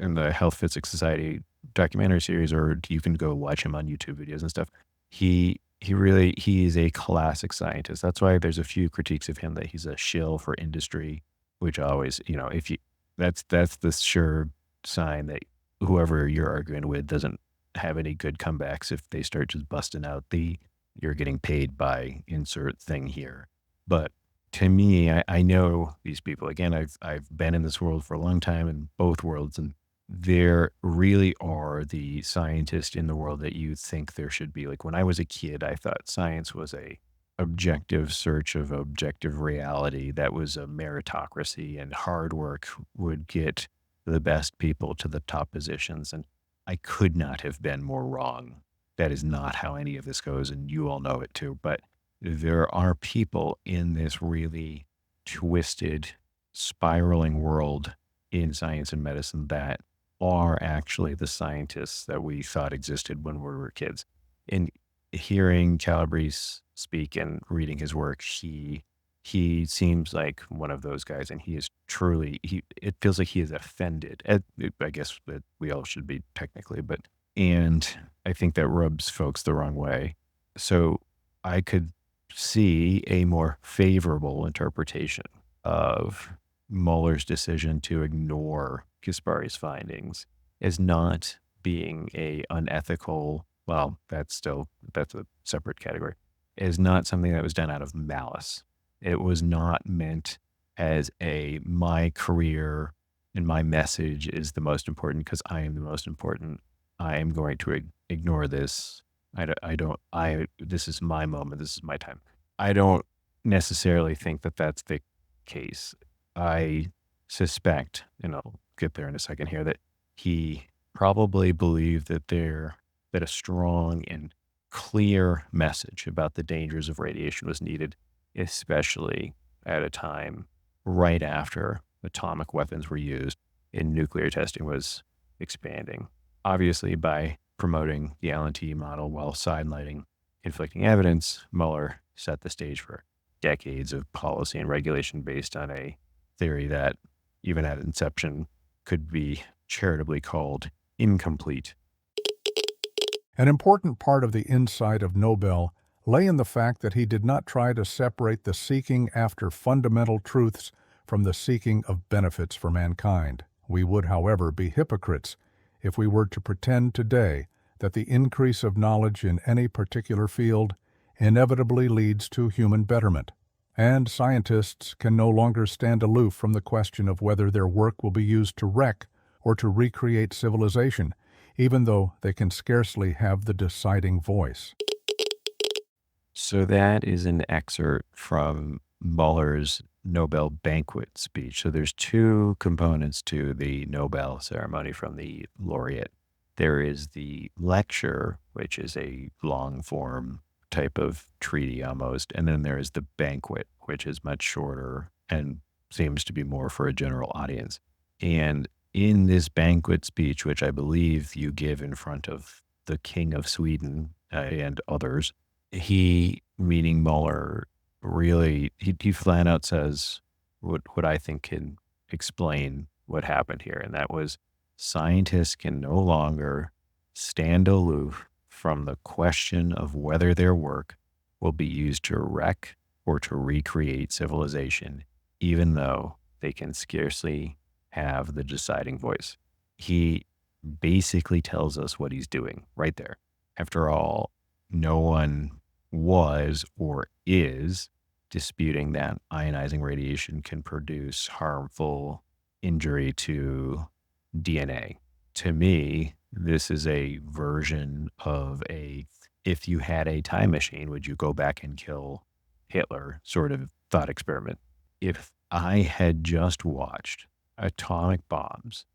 in the Health Physics Society documentary series, or you can go watch him on YouTube videos and stuff. He is a classic scientist. That's why there's a few critiques of him that he's a shill for industry, which always, if you that's the sure sign that whoever you're arguing with doesn't have any good comebacks if they start just busting out you're getting paid by insert thing here. But to me, I know these people. Again, I've been in this world for a long time in both worlds, and there really are the scientists in the world that you think there should be. Like when I was a kid, I thought science was a objective search of objective reality that was a meritocracy, and hard work would get the best people to the top positions. And I could not have been more wrong. That is not how any of this goes, and you all know it too. But there are people in this really twisted, spiraling world in science and medicine that are actually the scientists that we thought existed when we were kids. And hearing Calabrese speak and reading his work, he seems like one of those guys, and he is truly it feels like he is offended. I guess that we all should be technically, and I think that rubs folks the wrong way. So I could see a more favorable interpretation of Mueller's decision to ignore Kaspari's findings as not being a unethical, well, that's a separate category, is not something that was done out of malice. It was not meant as my career and my message is the most important because I am the most important. I am going to ignore this. This is my moment. This is my time. I don't necessarily think that that's the case. I suspect, and I'll get there in a second here, that he probably believed that a strong and clear message about the dangers of radiation was needed, especially at a time right after atomic weapons were used and nuclear testing was expanding. Obviously, by promoting the Allen-T model while sidelining conflicting evidence, Muller set the stage for decades of policy and regulation based on a theory that, even at inception, could be charitably called incomplete. An important part of the insight of Nobel lay in the fact that he did not try to separate the seeking after fundamental truths from the seeking of benefits for mankind. We would, however, be hypocrites if we were to pretend today that the increase of knowledge in any particular field inevitably leads to human betterment. And scientists can no longer stand aloof from the question of whether their work will be used to wreck or to recreate civilization, even though they can scarcely have the deciding voice. So that is an excerpt from Muller's Nobel banquet speech. So there's two components to the Nobel ceremony from the laureate. There is the lecture, which is a long form type of treaty almost, and then there is the banquet, which is much shorter and seems to be more for a general audience. And in this banquet speech, which I believe you give in front of the King of Sweden and others, he, meaning Muller, really, he flat out says what I think can explain what happened here. And that was scientists can no longer stand aloof from the question of whether their work will be used to wreck or to recreate civilization, even though they can scarcely have the deciding voice. He basically tells us what he's doing right there. After all, no one was or is disputing that ionizing radiation can produce harmful injury to DNA. To me, this is a version of if you had a time machine, would you go back and kill Hitler sort of thought experiment. If I had just watched atomic bombs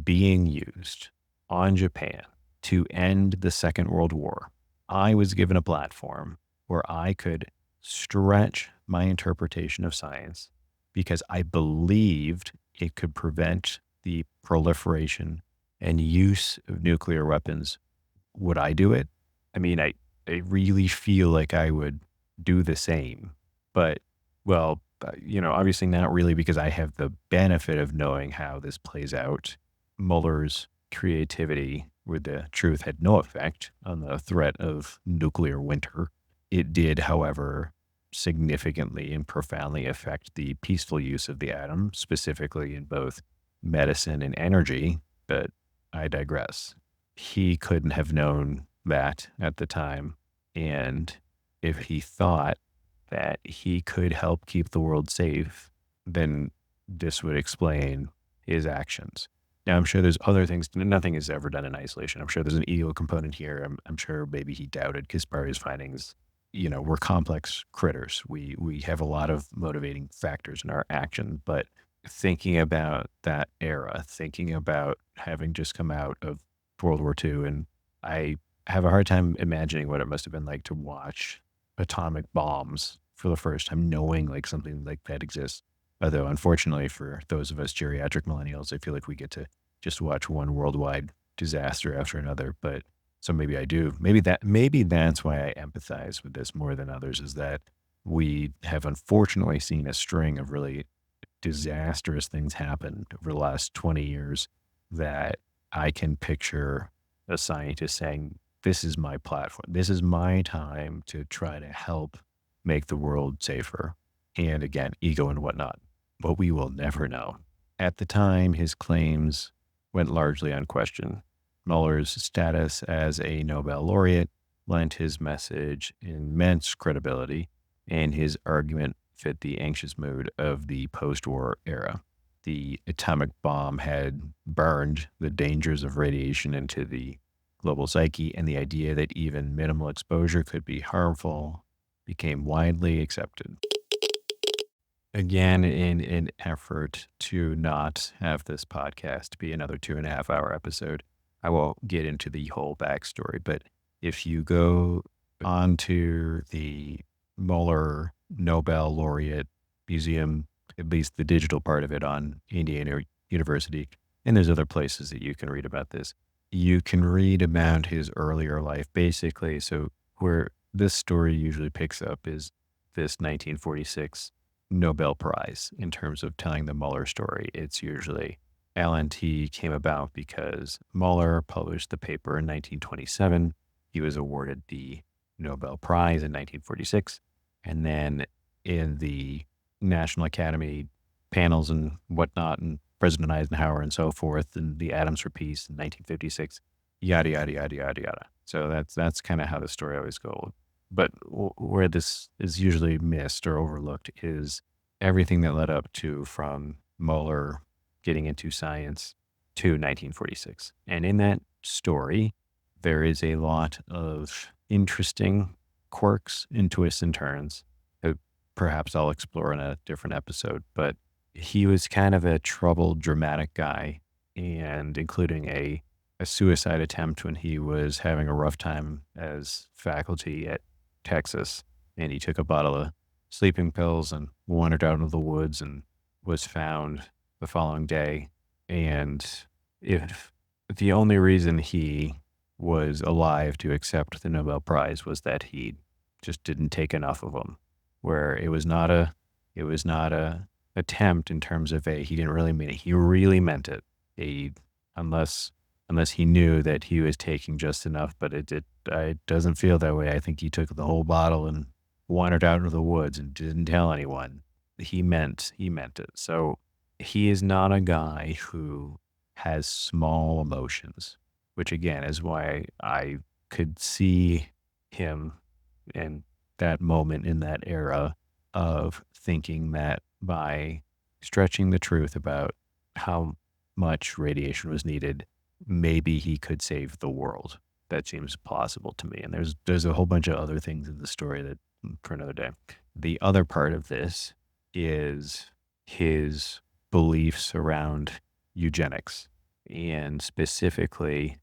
being used on Japan to end the Second World War, I was given a platform where I could stretch my interpretation of science because I believed it could prevent the proliferation and use of nuclear weapons, would I do it? I mean, I really feel like I would do the same, but well, obviously not really because I have the benefit of knowing how this plays out. Muller's creativity with the truth had no effect on the threat of nuclear winter. It did, however, significantly and profoundly affect the peaceful use of the atom, specifically in both medicine and energy, but I digress. He couldn't have known that at the time. And if he thought that he could help keep the world safe, then this would explain his actions. Now, I'm sure there's other things. Nothing is ever done in isolation. I'm sure there's an ego component here. I'm sure maybe he doubted Kaspari's findings. We're complex critters. We have a lot of motivating factors in our action, but thinking about that era, thinking about having just come out of World War II, and I have a hard time imagining what it must have been like to watch atomic bombs for the first time, knowing like something like that exists. Although, unfortunately, for those of us geriatric millennials, I feel like we get to just watch one worldwide disaster after another. But so maybe I do. Maybe that's why I empathize with this more than others, is that we have unfortunately seen a string of really disastrous things happen over the last 20 years that I can picture a scientist saying, this is my platform. This is my time to try to help make the world safer. And again, ego and whatnot. But we will never know. At the time, his claims went largely unquestioned. Muller's status as a Nobel laureate lent his message immense credibility, and his argument fit the anxious mood of the post-war era. The atomic bomb had burned the dangers of radiation into the global psyche, and the idea that even minimal exposure could be harmful became widely accepted. Again, in an effort to not have this podcast be another 2.5 hour episode, I won't get into the whole backstory, but if you go onto the Muller Nobel Laureate Museum, at least the digital part of it on Indiana University, and there's other places that you can read about this, you can read about his earlier life, basically. So where this story usually picks up is this 1946 Nobel Prize in terms of telling the Muller story. It's usually LNT came about because Muller published the paper in 1927. He was awarded the Nobel Prize in 1946. And then in the National Academy panels and whatnot, and President Eisenhower and so forth, and the Atoms for Peace in 1956, yada, yada, yada, yada, yada. So that's kind of how the story always goes. But where this is usually missed or overlooked is everything that led up to from Muller getting into science to 1946. And in that story, there is a lot of interesting quirks and twists and turns that perhaps I'll explore in a different episode. But he was kind of a troubled, dramatic guy, and including a suicide attempt when he was having a rough time as faculty at Texas, and he took a bottle of sleeping pills and wandered out into the woods and was found the following day. And if the only reason he was alive to accept the Nobel Prize was that he just didn't take enough of them, where it was not a attempt in terms of he didn't really mean it. He really meant it. Unless he knew that he was taking just enough, but it doesn't feel that way. I think he took the whole bottle and wandered out into the woods and didn't tell anyone. He meant it. So he is not a guy who has small emotions, which again is why I could see him in that moment in that era of thinking that by stretching the truth about how much radiation was needed, maybe he could save the world. That seems plausible to me. And there's a whole bunch of other things in the story that for another day. The other part of this is his beliefs around eugenics. And specifically,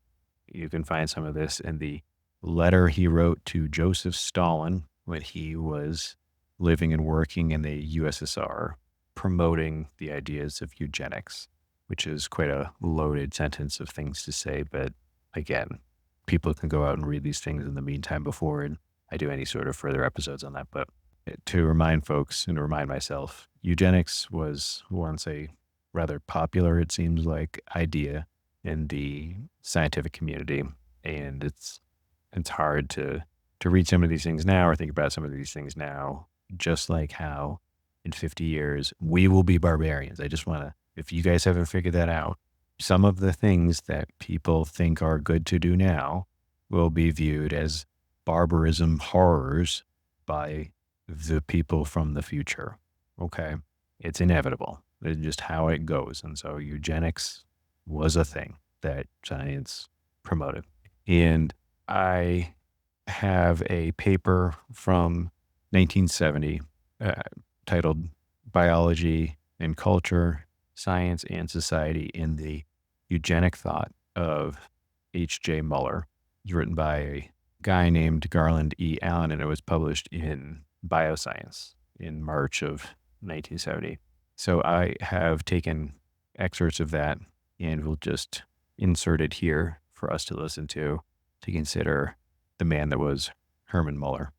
you can find some of this in the letter he wrote to Joseph Stalin when he was living and working in the USSR, promoting the ideas of eugenics, which is quite a loaded sentence of things to say. But again, people can go out and read these things in the meantime before I do any sort of further episodes on that. But to remind folks and to remind myself, eugenics was once a rather popular, it seems like, idea in the scientific community. And it's hard to read some of these things now or think about some of these things now, just like how in 50 years we will be barbarians. I just want to, if you guys haven't figured that out, some of the things that people think are good to do now will be viewed as barbarism horrors by the people from the future. Okay. It's inevitable. It's just how it goes. And so eugenics was a thing that science promoted. And I have a paper from 1970 titled Biology and Culture, Science and Society in the Eugenic Thought of H.J. Muller. It's written by a guy named Garland E. Allen, and it was published in Bioscience in March of 1970. So I have taken excerpts of that and will just insert it here for us to listen to consider the man that was Hermann Muller.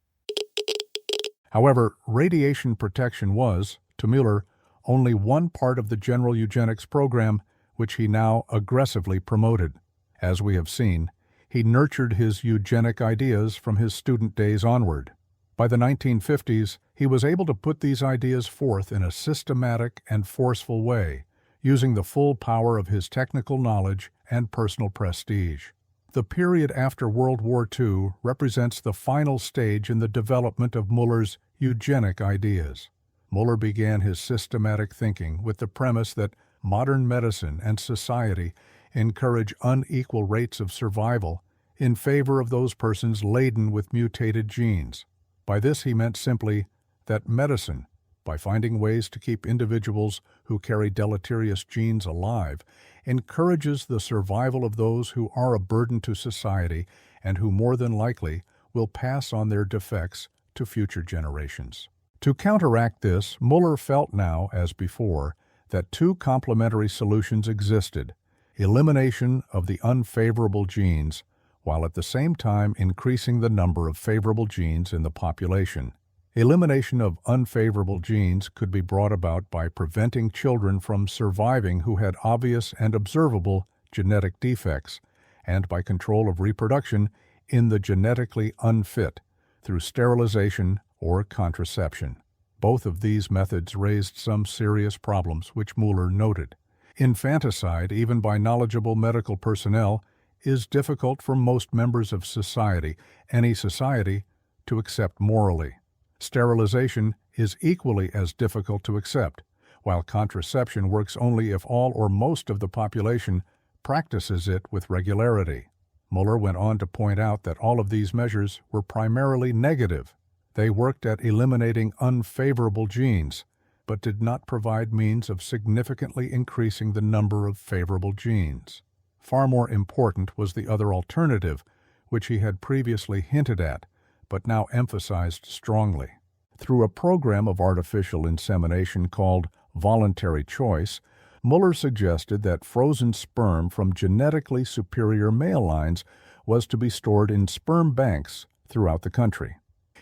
However, radiation protection was, to Muller, only one part of the general eugenics program, which he now aggressively promoted. As we have seen, he nurtured his eugenic ideas from his student days onward. By the 1950s, he was able to put these ideas forth in a systematic and forceful way, using the full power of his technical knowledge and personal prestige. The period after World War II represents the final stage in the development of Muller's eugenic ideas. Muller began his systematic thinking with the premise that modern medicine and society encourage unequal rates of survival in favor of those persons laden with mutated genes. By this he meant simply that medicine, by finding ways to keep individuals who carry deleterious genes alive, encourages the survival of those who are a burden to society and who more than likely will pass on their defects to future generations. To counteract this, Muller felt now, as before, that two complementary solutions existed: elimination of the unfavorable genes, while at the same time increasing the number of favorable genes in the population. Elimination of unfavorable genes could be brought about by preventing children from surviving who had obvious and observable genetic defects, and by control of reproduction in the genetically unfit through sterilization or contraception. Both of these methods raised some serious problems, which Muller noted. Infanticide, even by knowledgeable medical personnel, is difficult for most members of society, any society, to accept morally. Sterilization is equally as difficult to accept, while contraception works only if all or most of the population practices it with regularity. Muller went on to point out that all of these measures were primarily negative. They worked at eliminating unfavorable genes, but did not provide means of significantly increasing the number of favorable genes. Far more important was the other alternative, which he had previously hinted at, but now emphasized strongly. Through a program of artificial insemination called voluntary choice, Muller suggested that frozen sperm from genetically superior male lines was to be stored in sperm banks throughout the country.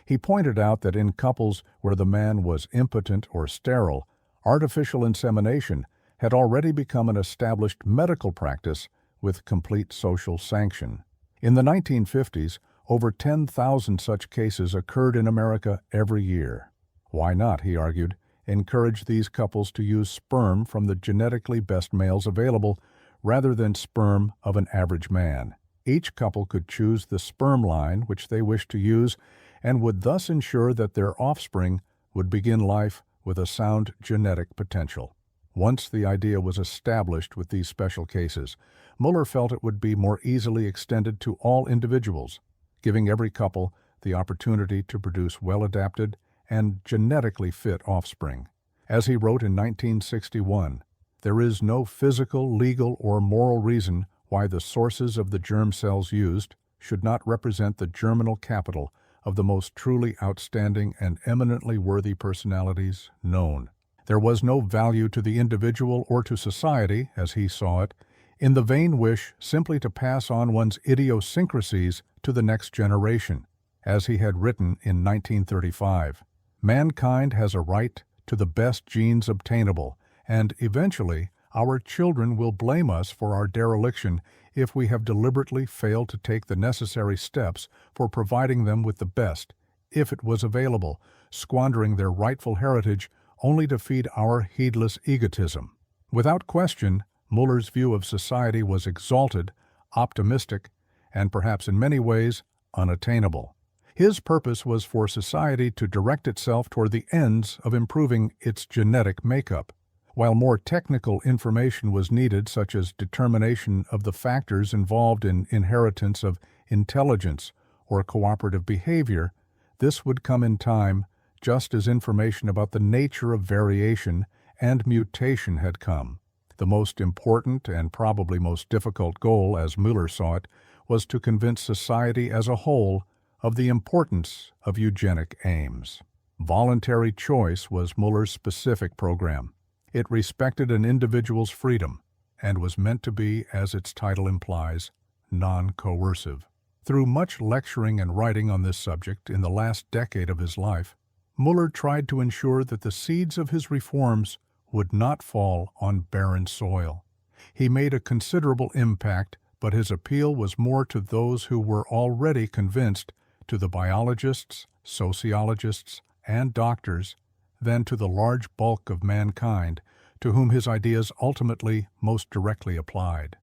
He pointed out that in couples where the man was impotent or sterile, artificial insemination had already become an established medical practice with complete social sanction. In the 1950s, over 10,000 such cases occurred in America every year. Why not, he argued, encourage these couples to use sperm from the genetically best males available rather than sperm of an average man? Each couple could choose the sperm line which they wished to use and would thus ensure that their offspring would begin life with a sound genetic potential. Once the idea was established with these special cases, Muller felt it would be more easily extended to all individuals, giving every couple the opportunity to produce well-adapted and genetically fit offspring. As he wrote in 1961, "There is no physical, legal, or moral reason why the sources of the germ cells used should not represent the germinal capital of the most truly outstanding and eminently worthy personalities known. There was no value to the individual or to society, as he saw it, in the vain wish simply to pass on one's idiosyncrasies to the next generation. As he had written in 1935, mankind has a right to the best genes obtainable, and eventually our children will blame us for our dereliction if we have deliberately failed to take the necessary steps for providing them with the best, if it was available, squandering their rightful heritage only to feed our heedless egotism. Without question, Muller's view of society was exalted, optimistic, and perhaps in many ways unattainable. His purpose was for society to direct itself toward the ends of improving its genetic makeup. While more technical information was needed, such as determination of the factors involved in inheritance of intelligence or cooperative behavior, this would come in time, just as information about the nature of variation and mutation had come. The most important and probably most difficult goal, as Muller saw it, was to convince society as a whole of the importance of eugenic aims. Voluntary choice was Muller's specific program. It respected an individual's freedom and was meant to be, as its title implies, non-coercive. Through much lecturing and writing on this subject in the last decade of his life, Muller tried to ensure that the seeds of his reforms would not fall on barren soil. He made a considerable impact, but his appeal was more to those who were already convinced, to the biologists, sociologists, and doctors, than to the large bulk of mankind, to whom his ideas ultimately most directly applied.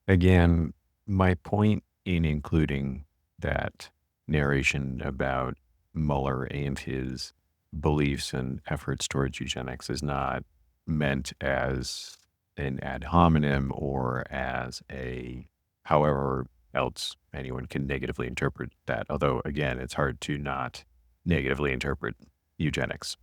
Again, my point in including that narration about Muller and his beliefs and efforts towards eugenics is not meant as an ad hominem or as a however else anyone can negatively interpret that. Although, again, it's hard to not negatively interpret eugenics.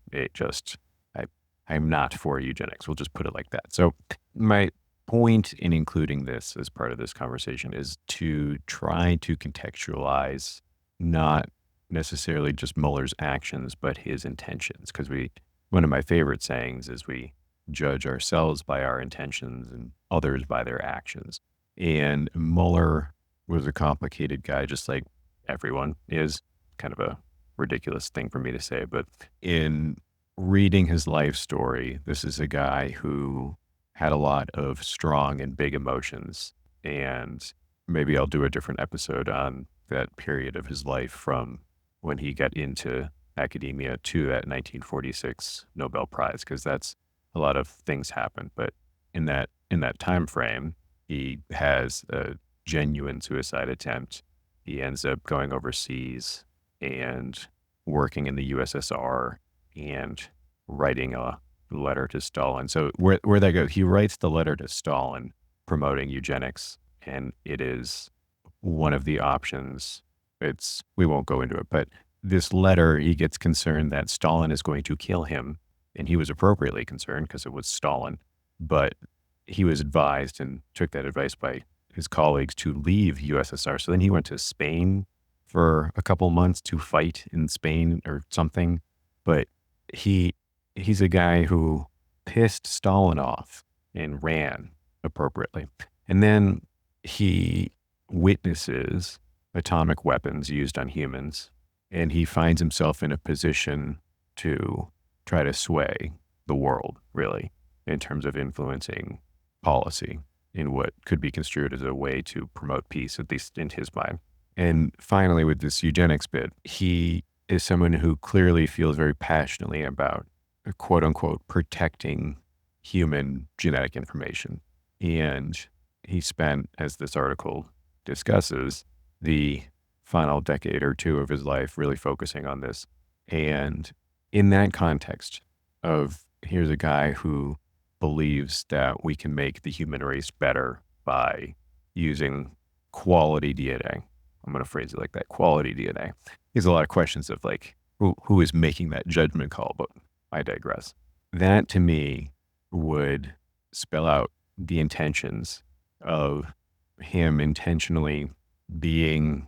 I'm not for eugenics. We'll just put it like that. So my point in including this as part of this conversation is to try to contextualize not necessarily just Muller's actions, but his intentions. Because one of my favorite sayings is we judge ourselves by our intentions and others by their actions. And Muller was a complicated guy, just like everyone is. Kind of a ridiculous thing for me to say, but in reading his life story, this is a guy who had a lot of strong and big emotions. And maybe I'll do a different episode on that period of his life from when he got into academia to that 1946 Nobel Prize, because that's a lot of things happened. But in that time frame, he has a genuine suicide attempt. He ends up going overseas and working in the USSR and writing a letter to Stalin. So where that goes, he writes the letter to Stalin promoting eugenics, and it is one of the options. We won't go into it, but this letter, he gets concerned that Stalin is going to kill him, and he was appropriately concerned because it was Stalin, but he was advised and took that advice by his colleagues to leave USSR. So then he went to Spain for a couple months to fight in Spain or something. But he's a guy who pissed Stalin off and ran appropriately. And then he witnesses atomic weapons used on humans, and he finds himself in a position to try to sway the world, really, in terms of influencing policy in what could be construed as a way to promote peace, at least in his mind. And finally, with this eugenics bit, he is someone who clearly feels very passionately about, quote unquote, protecting human genetic information. And he spent, as this article discusses, the final decade or two of his life really focusing on this. And in that context of here's a guy who believes that we can make the human race better by using quality DNA. I'm going to phrase it like that, quality DNA. There's a lot of questions of like, who is making that judgment call, but I digress. That to me would spell out the intentions of him intentionally being,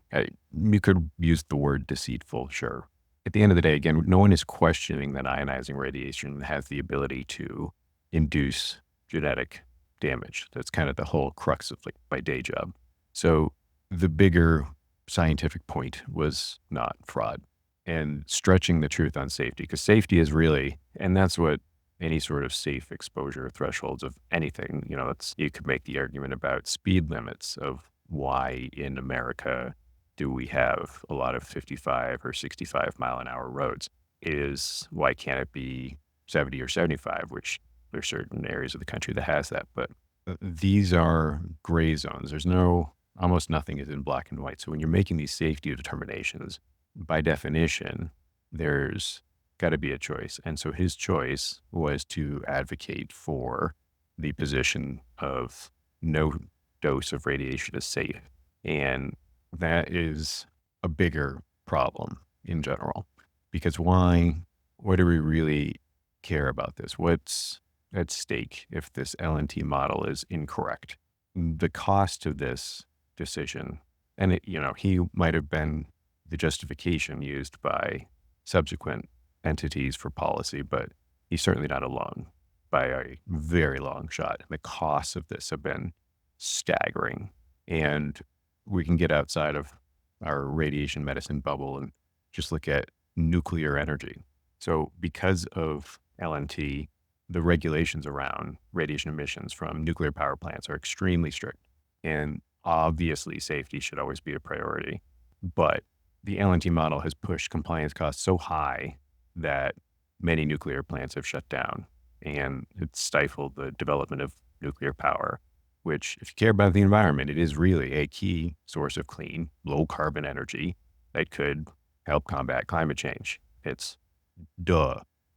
you could use the word deceitful, sure. At the end of the day, again, no one is questioning that ionizing radiation has the ability to induce genetic damage. That's kind of the whole crux of like my day job. So the bigger scientific point was not fraud and stretching the truth on safety, because safety is really, and that's what any sort of safe exposure thresholds of anything, you could make the argument about speed limits of why in America do we have a lot of 55 or 65 mile an hour roads, is why can't it be 70 or 75, which there's certain areas of the country that has that. But these are gray zones. Almost nothing is in black and white. So when you're making these safety determinations, by definition, there's got to be a choice. And so his choice was to advocate for the position of no dose of radiation is safe. And that is a bigger problem in general, because what do we really care about this? What's at stake if this LNT model is incorrect? The cost of this decision, and he might have been the justification used by subsequent entities for policy, but he's certainly not alone by a very long shot. The costs of this have been staggering, and we can get outside of our radiation medicine bubble and just look at nuclear energy. So because of LNT, the regulations around radiation emissions from nuclear power plants are extremely strict. And obviously, safety should always be a priority. But the LNT model has pushed compliance costs so high that many nuclear plants have shut down, and it's stifled the development of nuclear power, which, if you care about the environment, it is really a key source of clean, low carbon energy that could help combat climate change. It's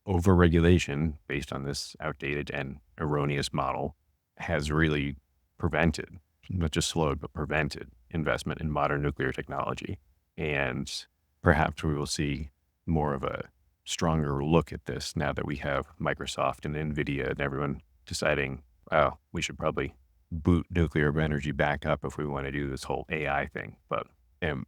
overregulation based on this outdated and erroneous model has really prevented, not just slowed, but prevented investment in modern nuclear technology. And perhaps we will see more of a stronger look at this now that we have Microsoft and NVIDIA and everyone deciding, oh, we should probably boot nuclear energy back up if we want to do this whole AI thing. But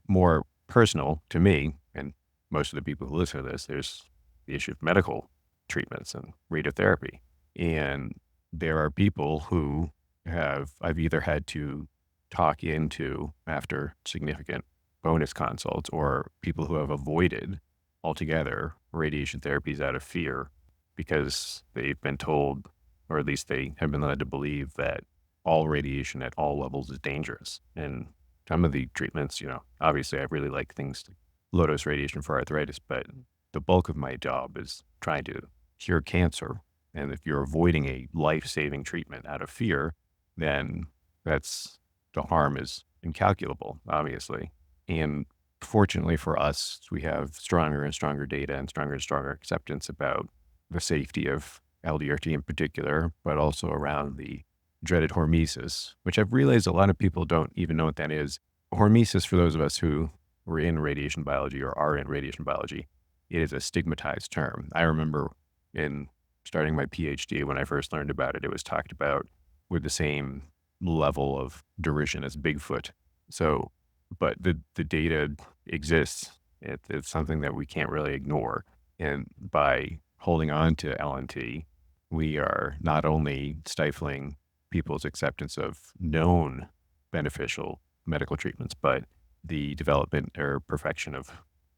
more personal to me, and most of the people who listen to this, there's the issue of medical treatments and radiotherapy. And there are people who I've either had to talk into after significant bonus consults, or people who have avoided altogether radiation therapies out of fear because they've been told, or at least they have been led to believe, that all radiation at all levels is dangerous. And some of the treatments, obviously I really like things like low dose radiation for arthritis, but the bulk of my job is trying to cure cancer. And if you're avoiding a life-saving treatment out of fear, then the harm is incalculable, obviously. And fortunately for us, we have stronger and stronger data and stronger acceptance about the safety of LDRT in particular, but also around the dreaded hormesis, which I've realized a lot of people don't even know what that is. Hormesis, for those of us who were in radiation biology or are in radiation biology, it is a stigmatized term. I remember in starting my PhD, when I first learned about it, it was talked about with the same level of derision as Bigfoot. So, but the data exists. It's something that we can't really ignore. And by holding on to LNT, we are not only stifling people's acceptance of known beneficial medical treatments, but the development or perfection of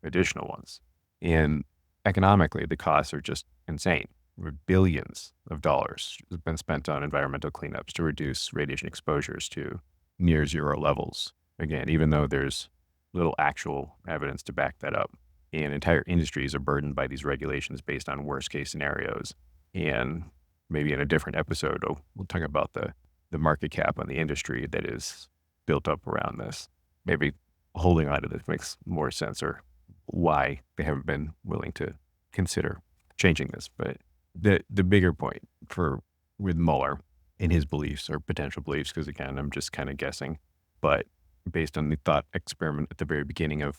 additional ones. And economically, the costs are just insane. Billions of dollars have been spent on environmental cleanups to reduce radiation exposures to near zero levels. Again, even though there's little actual evidence to back that up. And entire industries are burdened by these regulations based on worst case scenarios. And maybe in a different episode, we'll talk about the market cap on the industry that is built up around this. Maybe holding on to this makes more sense, or why they haven't been willing to consider changing this. But the bigger point with Muller and his beliefs, or potential beliefs, because again, I'm just kind of guessing, but based on the thought experiment at the very beginning of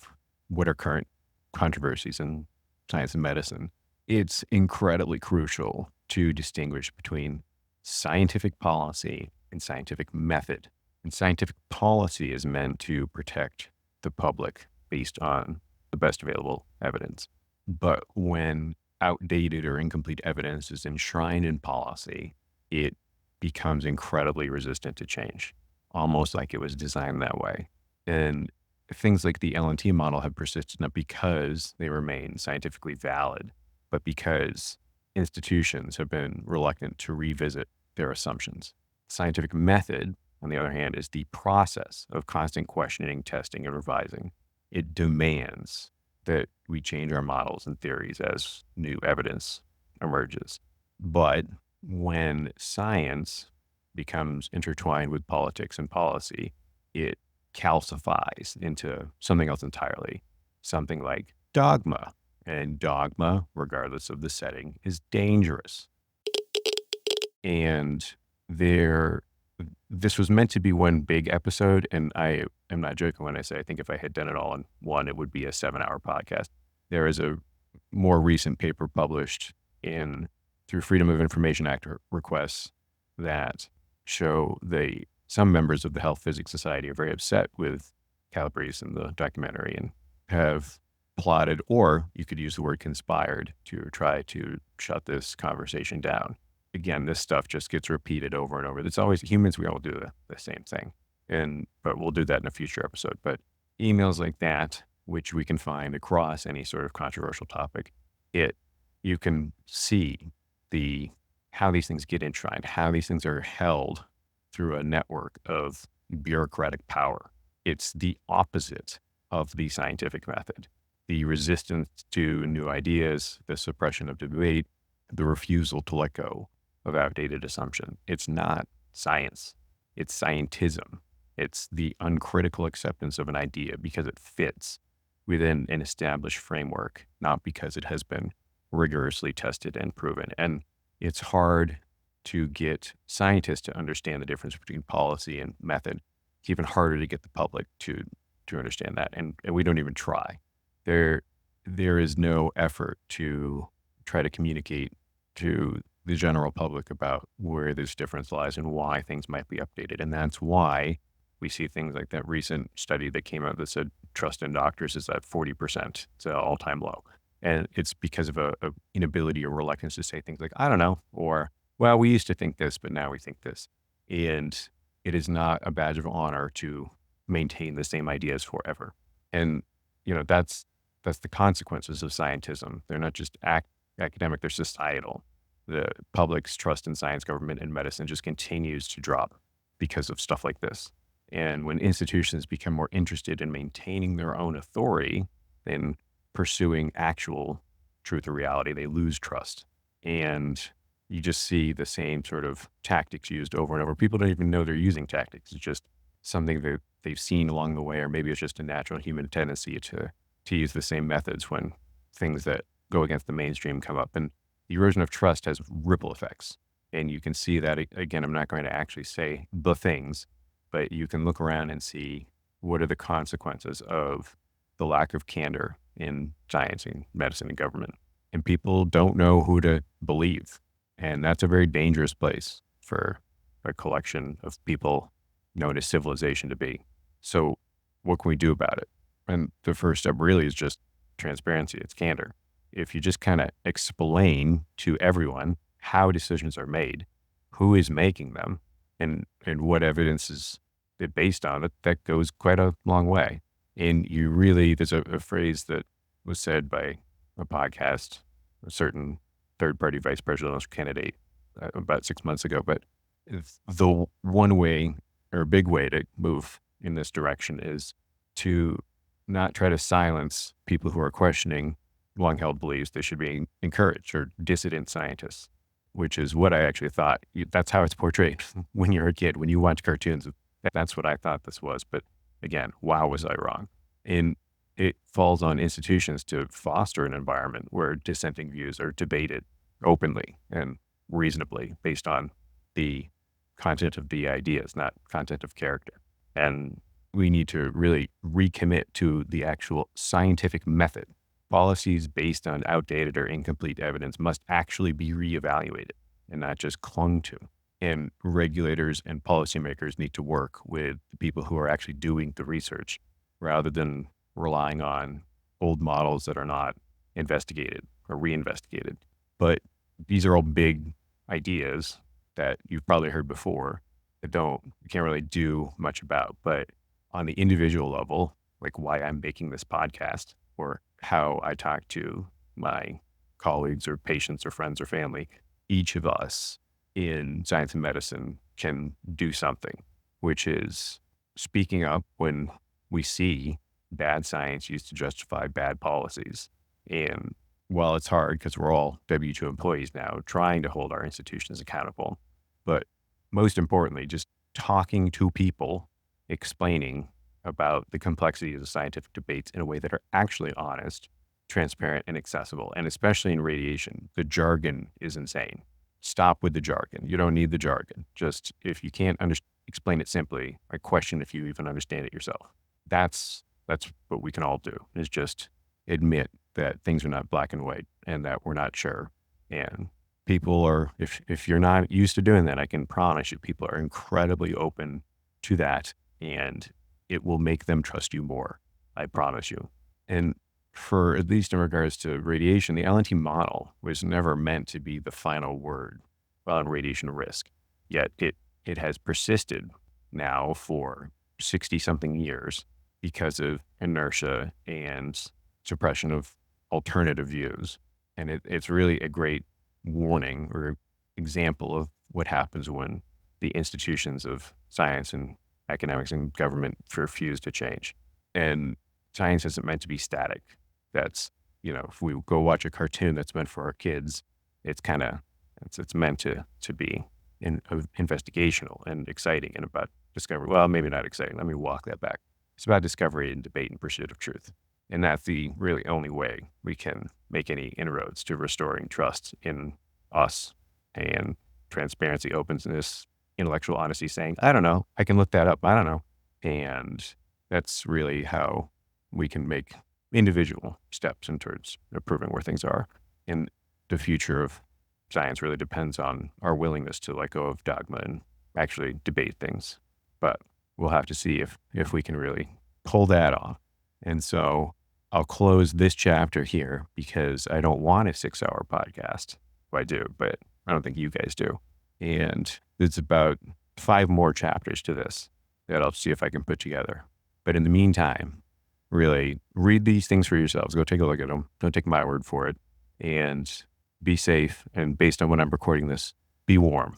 what are current controversies in science and medicine, it's incredibly crucial to distinguish between scientific policy and scientific method. And scientific policy is meant to protect the public based on the best available evidence. But when outdated or incomplete evidence is enshrined in policy, it becomes incredibly resistant to change, almost like it was designed that way. And things like the LNT model have persisted not because they remain scientifically valid, but because institutions have been reluctant to revisit their assumptions. Scientific method, on the other hand, is the process of constant questioning, testing, and revising. It demands that we change our models and theories as new evidence emerges. But when science becomes intertwined with politics and policy, it calcifies into something else entirely, something like dogma. And dogma, regardless of the setting, is dangerous. And this was meant to be one big episode, and I am not joking when I say I think if I had done it all in one, it would be a 7-hour podcast. There is a more recent paper published through Freedom of Information Act requests that show some members of the Health Physics Society are very upset with Calabrese in the documentary and have plotted, or you could use the word conspired, to try to shut this conversation down. Again, this stuff just gets repeated over and over. It's always humans, we all do the same thing. But we'll do that in a future episode. But emails like that, which we can find across any sort of controversial topic, you can see how these things get enshrined, how these things are held through a network of bureaucratic power. It's the opposite of the scientific method. The resistance to new ideas, the suppression of debate, the refusal to let go of outdated assumption. It's not science. It's scientism. It's the uncritical acceptance of an idea because it fits within an established framework, not because it has been rigorously tested and proven. And it's hard to get scientists to understand the difference between policy and method. It's even harder to get the public to understand that. And we don't even try. There is no effort to try to communicate to the general public about where this difference lies and why things might be updated. And that's why we see things like that recent study that came out that said trust in doctors is at 40%. It's an all-time low. And it's because of a inability or reluctance to say things like, I don't know, or, well, we used to think this, but now we think this. And it is not a badge of honor to maintain the same ideas forever. And, that's the consequences of scientism. They're not just academic, they're societal. The public's trust in science, government, and medicine just continues to drop because of stuff like this. And when institutions become more interested in maintaining their own authority than pursuing actual truth or reality, they lose trust. And you just see the same sort of tactics used over and over. People don't even know they're using tactics. It's just something that they've seen along the way, or maybe it's just a natural human tendency to use the same methods when things that go against the mainstream come up. And the erosion of trust has ripple effects. And you can see that, again, I'm not going to actually say the things, but you can look around and see what are the consequences of the lack of candor in science and medicine and government. And people don't know who to believe. And that's a very dangerous place for a collection of people known as civilization to be. So what can we do about it? And the first step really is just transparency. It's candor. If you just kind of explain to everyone how decisions are made, who is making them, and what evidence is it based on, that goes quite a long way. And there's a phrase that was said by a podcast, a certain third-party vice presidential candidate about 6 months ago. But the one way, or a big way, to move in this direction is to not try to silence people who are questioning long-held beliefs. They should be encouraged, or dissident scientists, which is what I actually thought. That's how it's portrayed when you're a kid. When you watch cartoons, that's what I thought this was. But again, wow, was I wrong. And it falls on institutions to foster an environment where dissenting views are debated openly and reasonably based on the content of the ideas, not content of character. And we need to really recommit to the actual scientific method. Policies based on outdated or incomplete evidence must actually be reevaluated and not just clung to. And regulators and policymakers need to work with the people who are actually doing the research rather than relying on old models that are not investigated or reinvestigated. But these are all big ideas that you've probably heard before that you can't really do much about. But on the individual level, like why I'm making this podcast or how I talk to my colleagues or patients or friends or family, each of us in science and medicine can do something, which is speaking up when we see bad science used to justify bad policies. And while it's hard because we're all W-2 employees now trying to hold our institutions accountable, but most importantly, just talking to people, explaining about the complexities of scientific debates in a way that are actually honest, transparent, and accessible. And especially in radiation, the jargon is insane. Stop with the jargon. You don't need the jargon. Just if you can't explain it simply, I question if you even understand it yourself. That's what we can all do, is just admit that things are not black and white and that we're not sure. And people are, if you're not used to doing that, I can promise you people are incredibly open to that, and it will make them trust you more. I promise you. And for at least in regards to radiation, the LNT model was never meant to be the final word on radiation risk. Yet it has persisted now for 60-something years because of inertia and suppression of alternative views. And it's really a great warning or example of what happens when the institutions of science and academics and government refuse to change. And science isn't meant to be static. That's, if we go watch a cartoon that's meant for our kids, it's meant to be investigational and exciting and about discovery. Well, maybe not exciting. Let me walk that back. It's about discovery and debate and pursuit of truth. And that's the really only way we can make any inroads to restoring trust in us and transparency, openness, intellectual honesty, saying, I don't know, I can look that up. I don't know. And that's really how we can make individual steps in towards improving where things are. And the future of science really depends on our willingness to let go of dogma and actually debate things. But we'll have to see if we can really pull that off. And so I'll close this chapter here because I don't want a 6-hour podcast. Well, I do, but I don't think you guys do. And it's about 5 more chapters to this that I'll see if I can put together. But in the meantime, really read these things for yourselves. Go take a look at them. Don't take my word for it. And be safe. And based on when I'm recording this, be warm.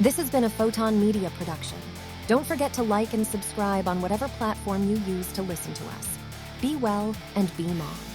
This has been a Photon Media production. Don't forget to like and subscribe on whatever platform you use to listen to us. Be well and beam on.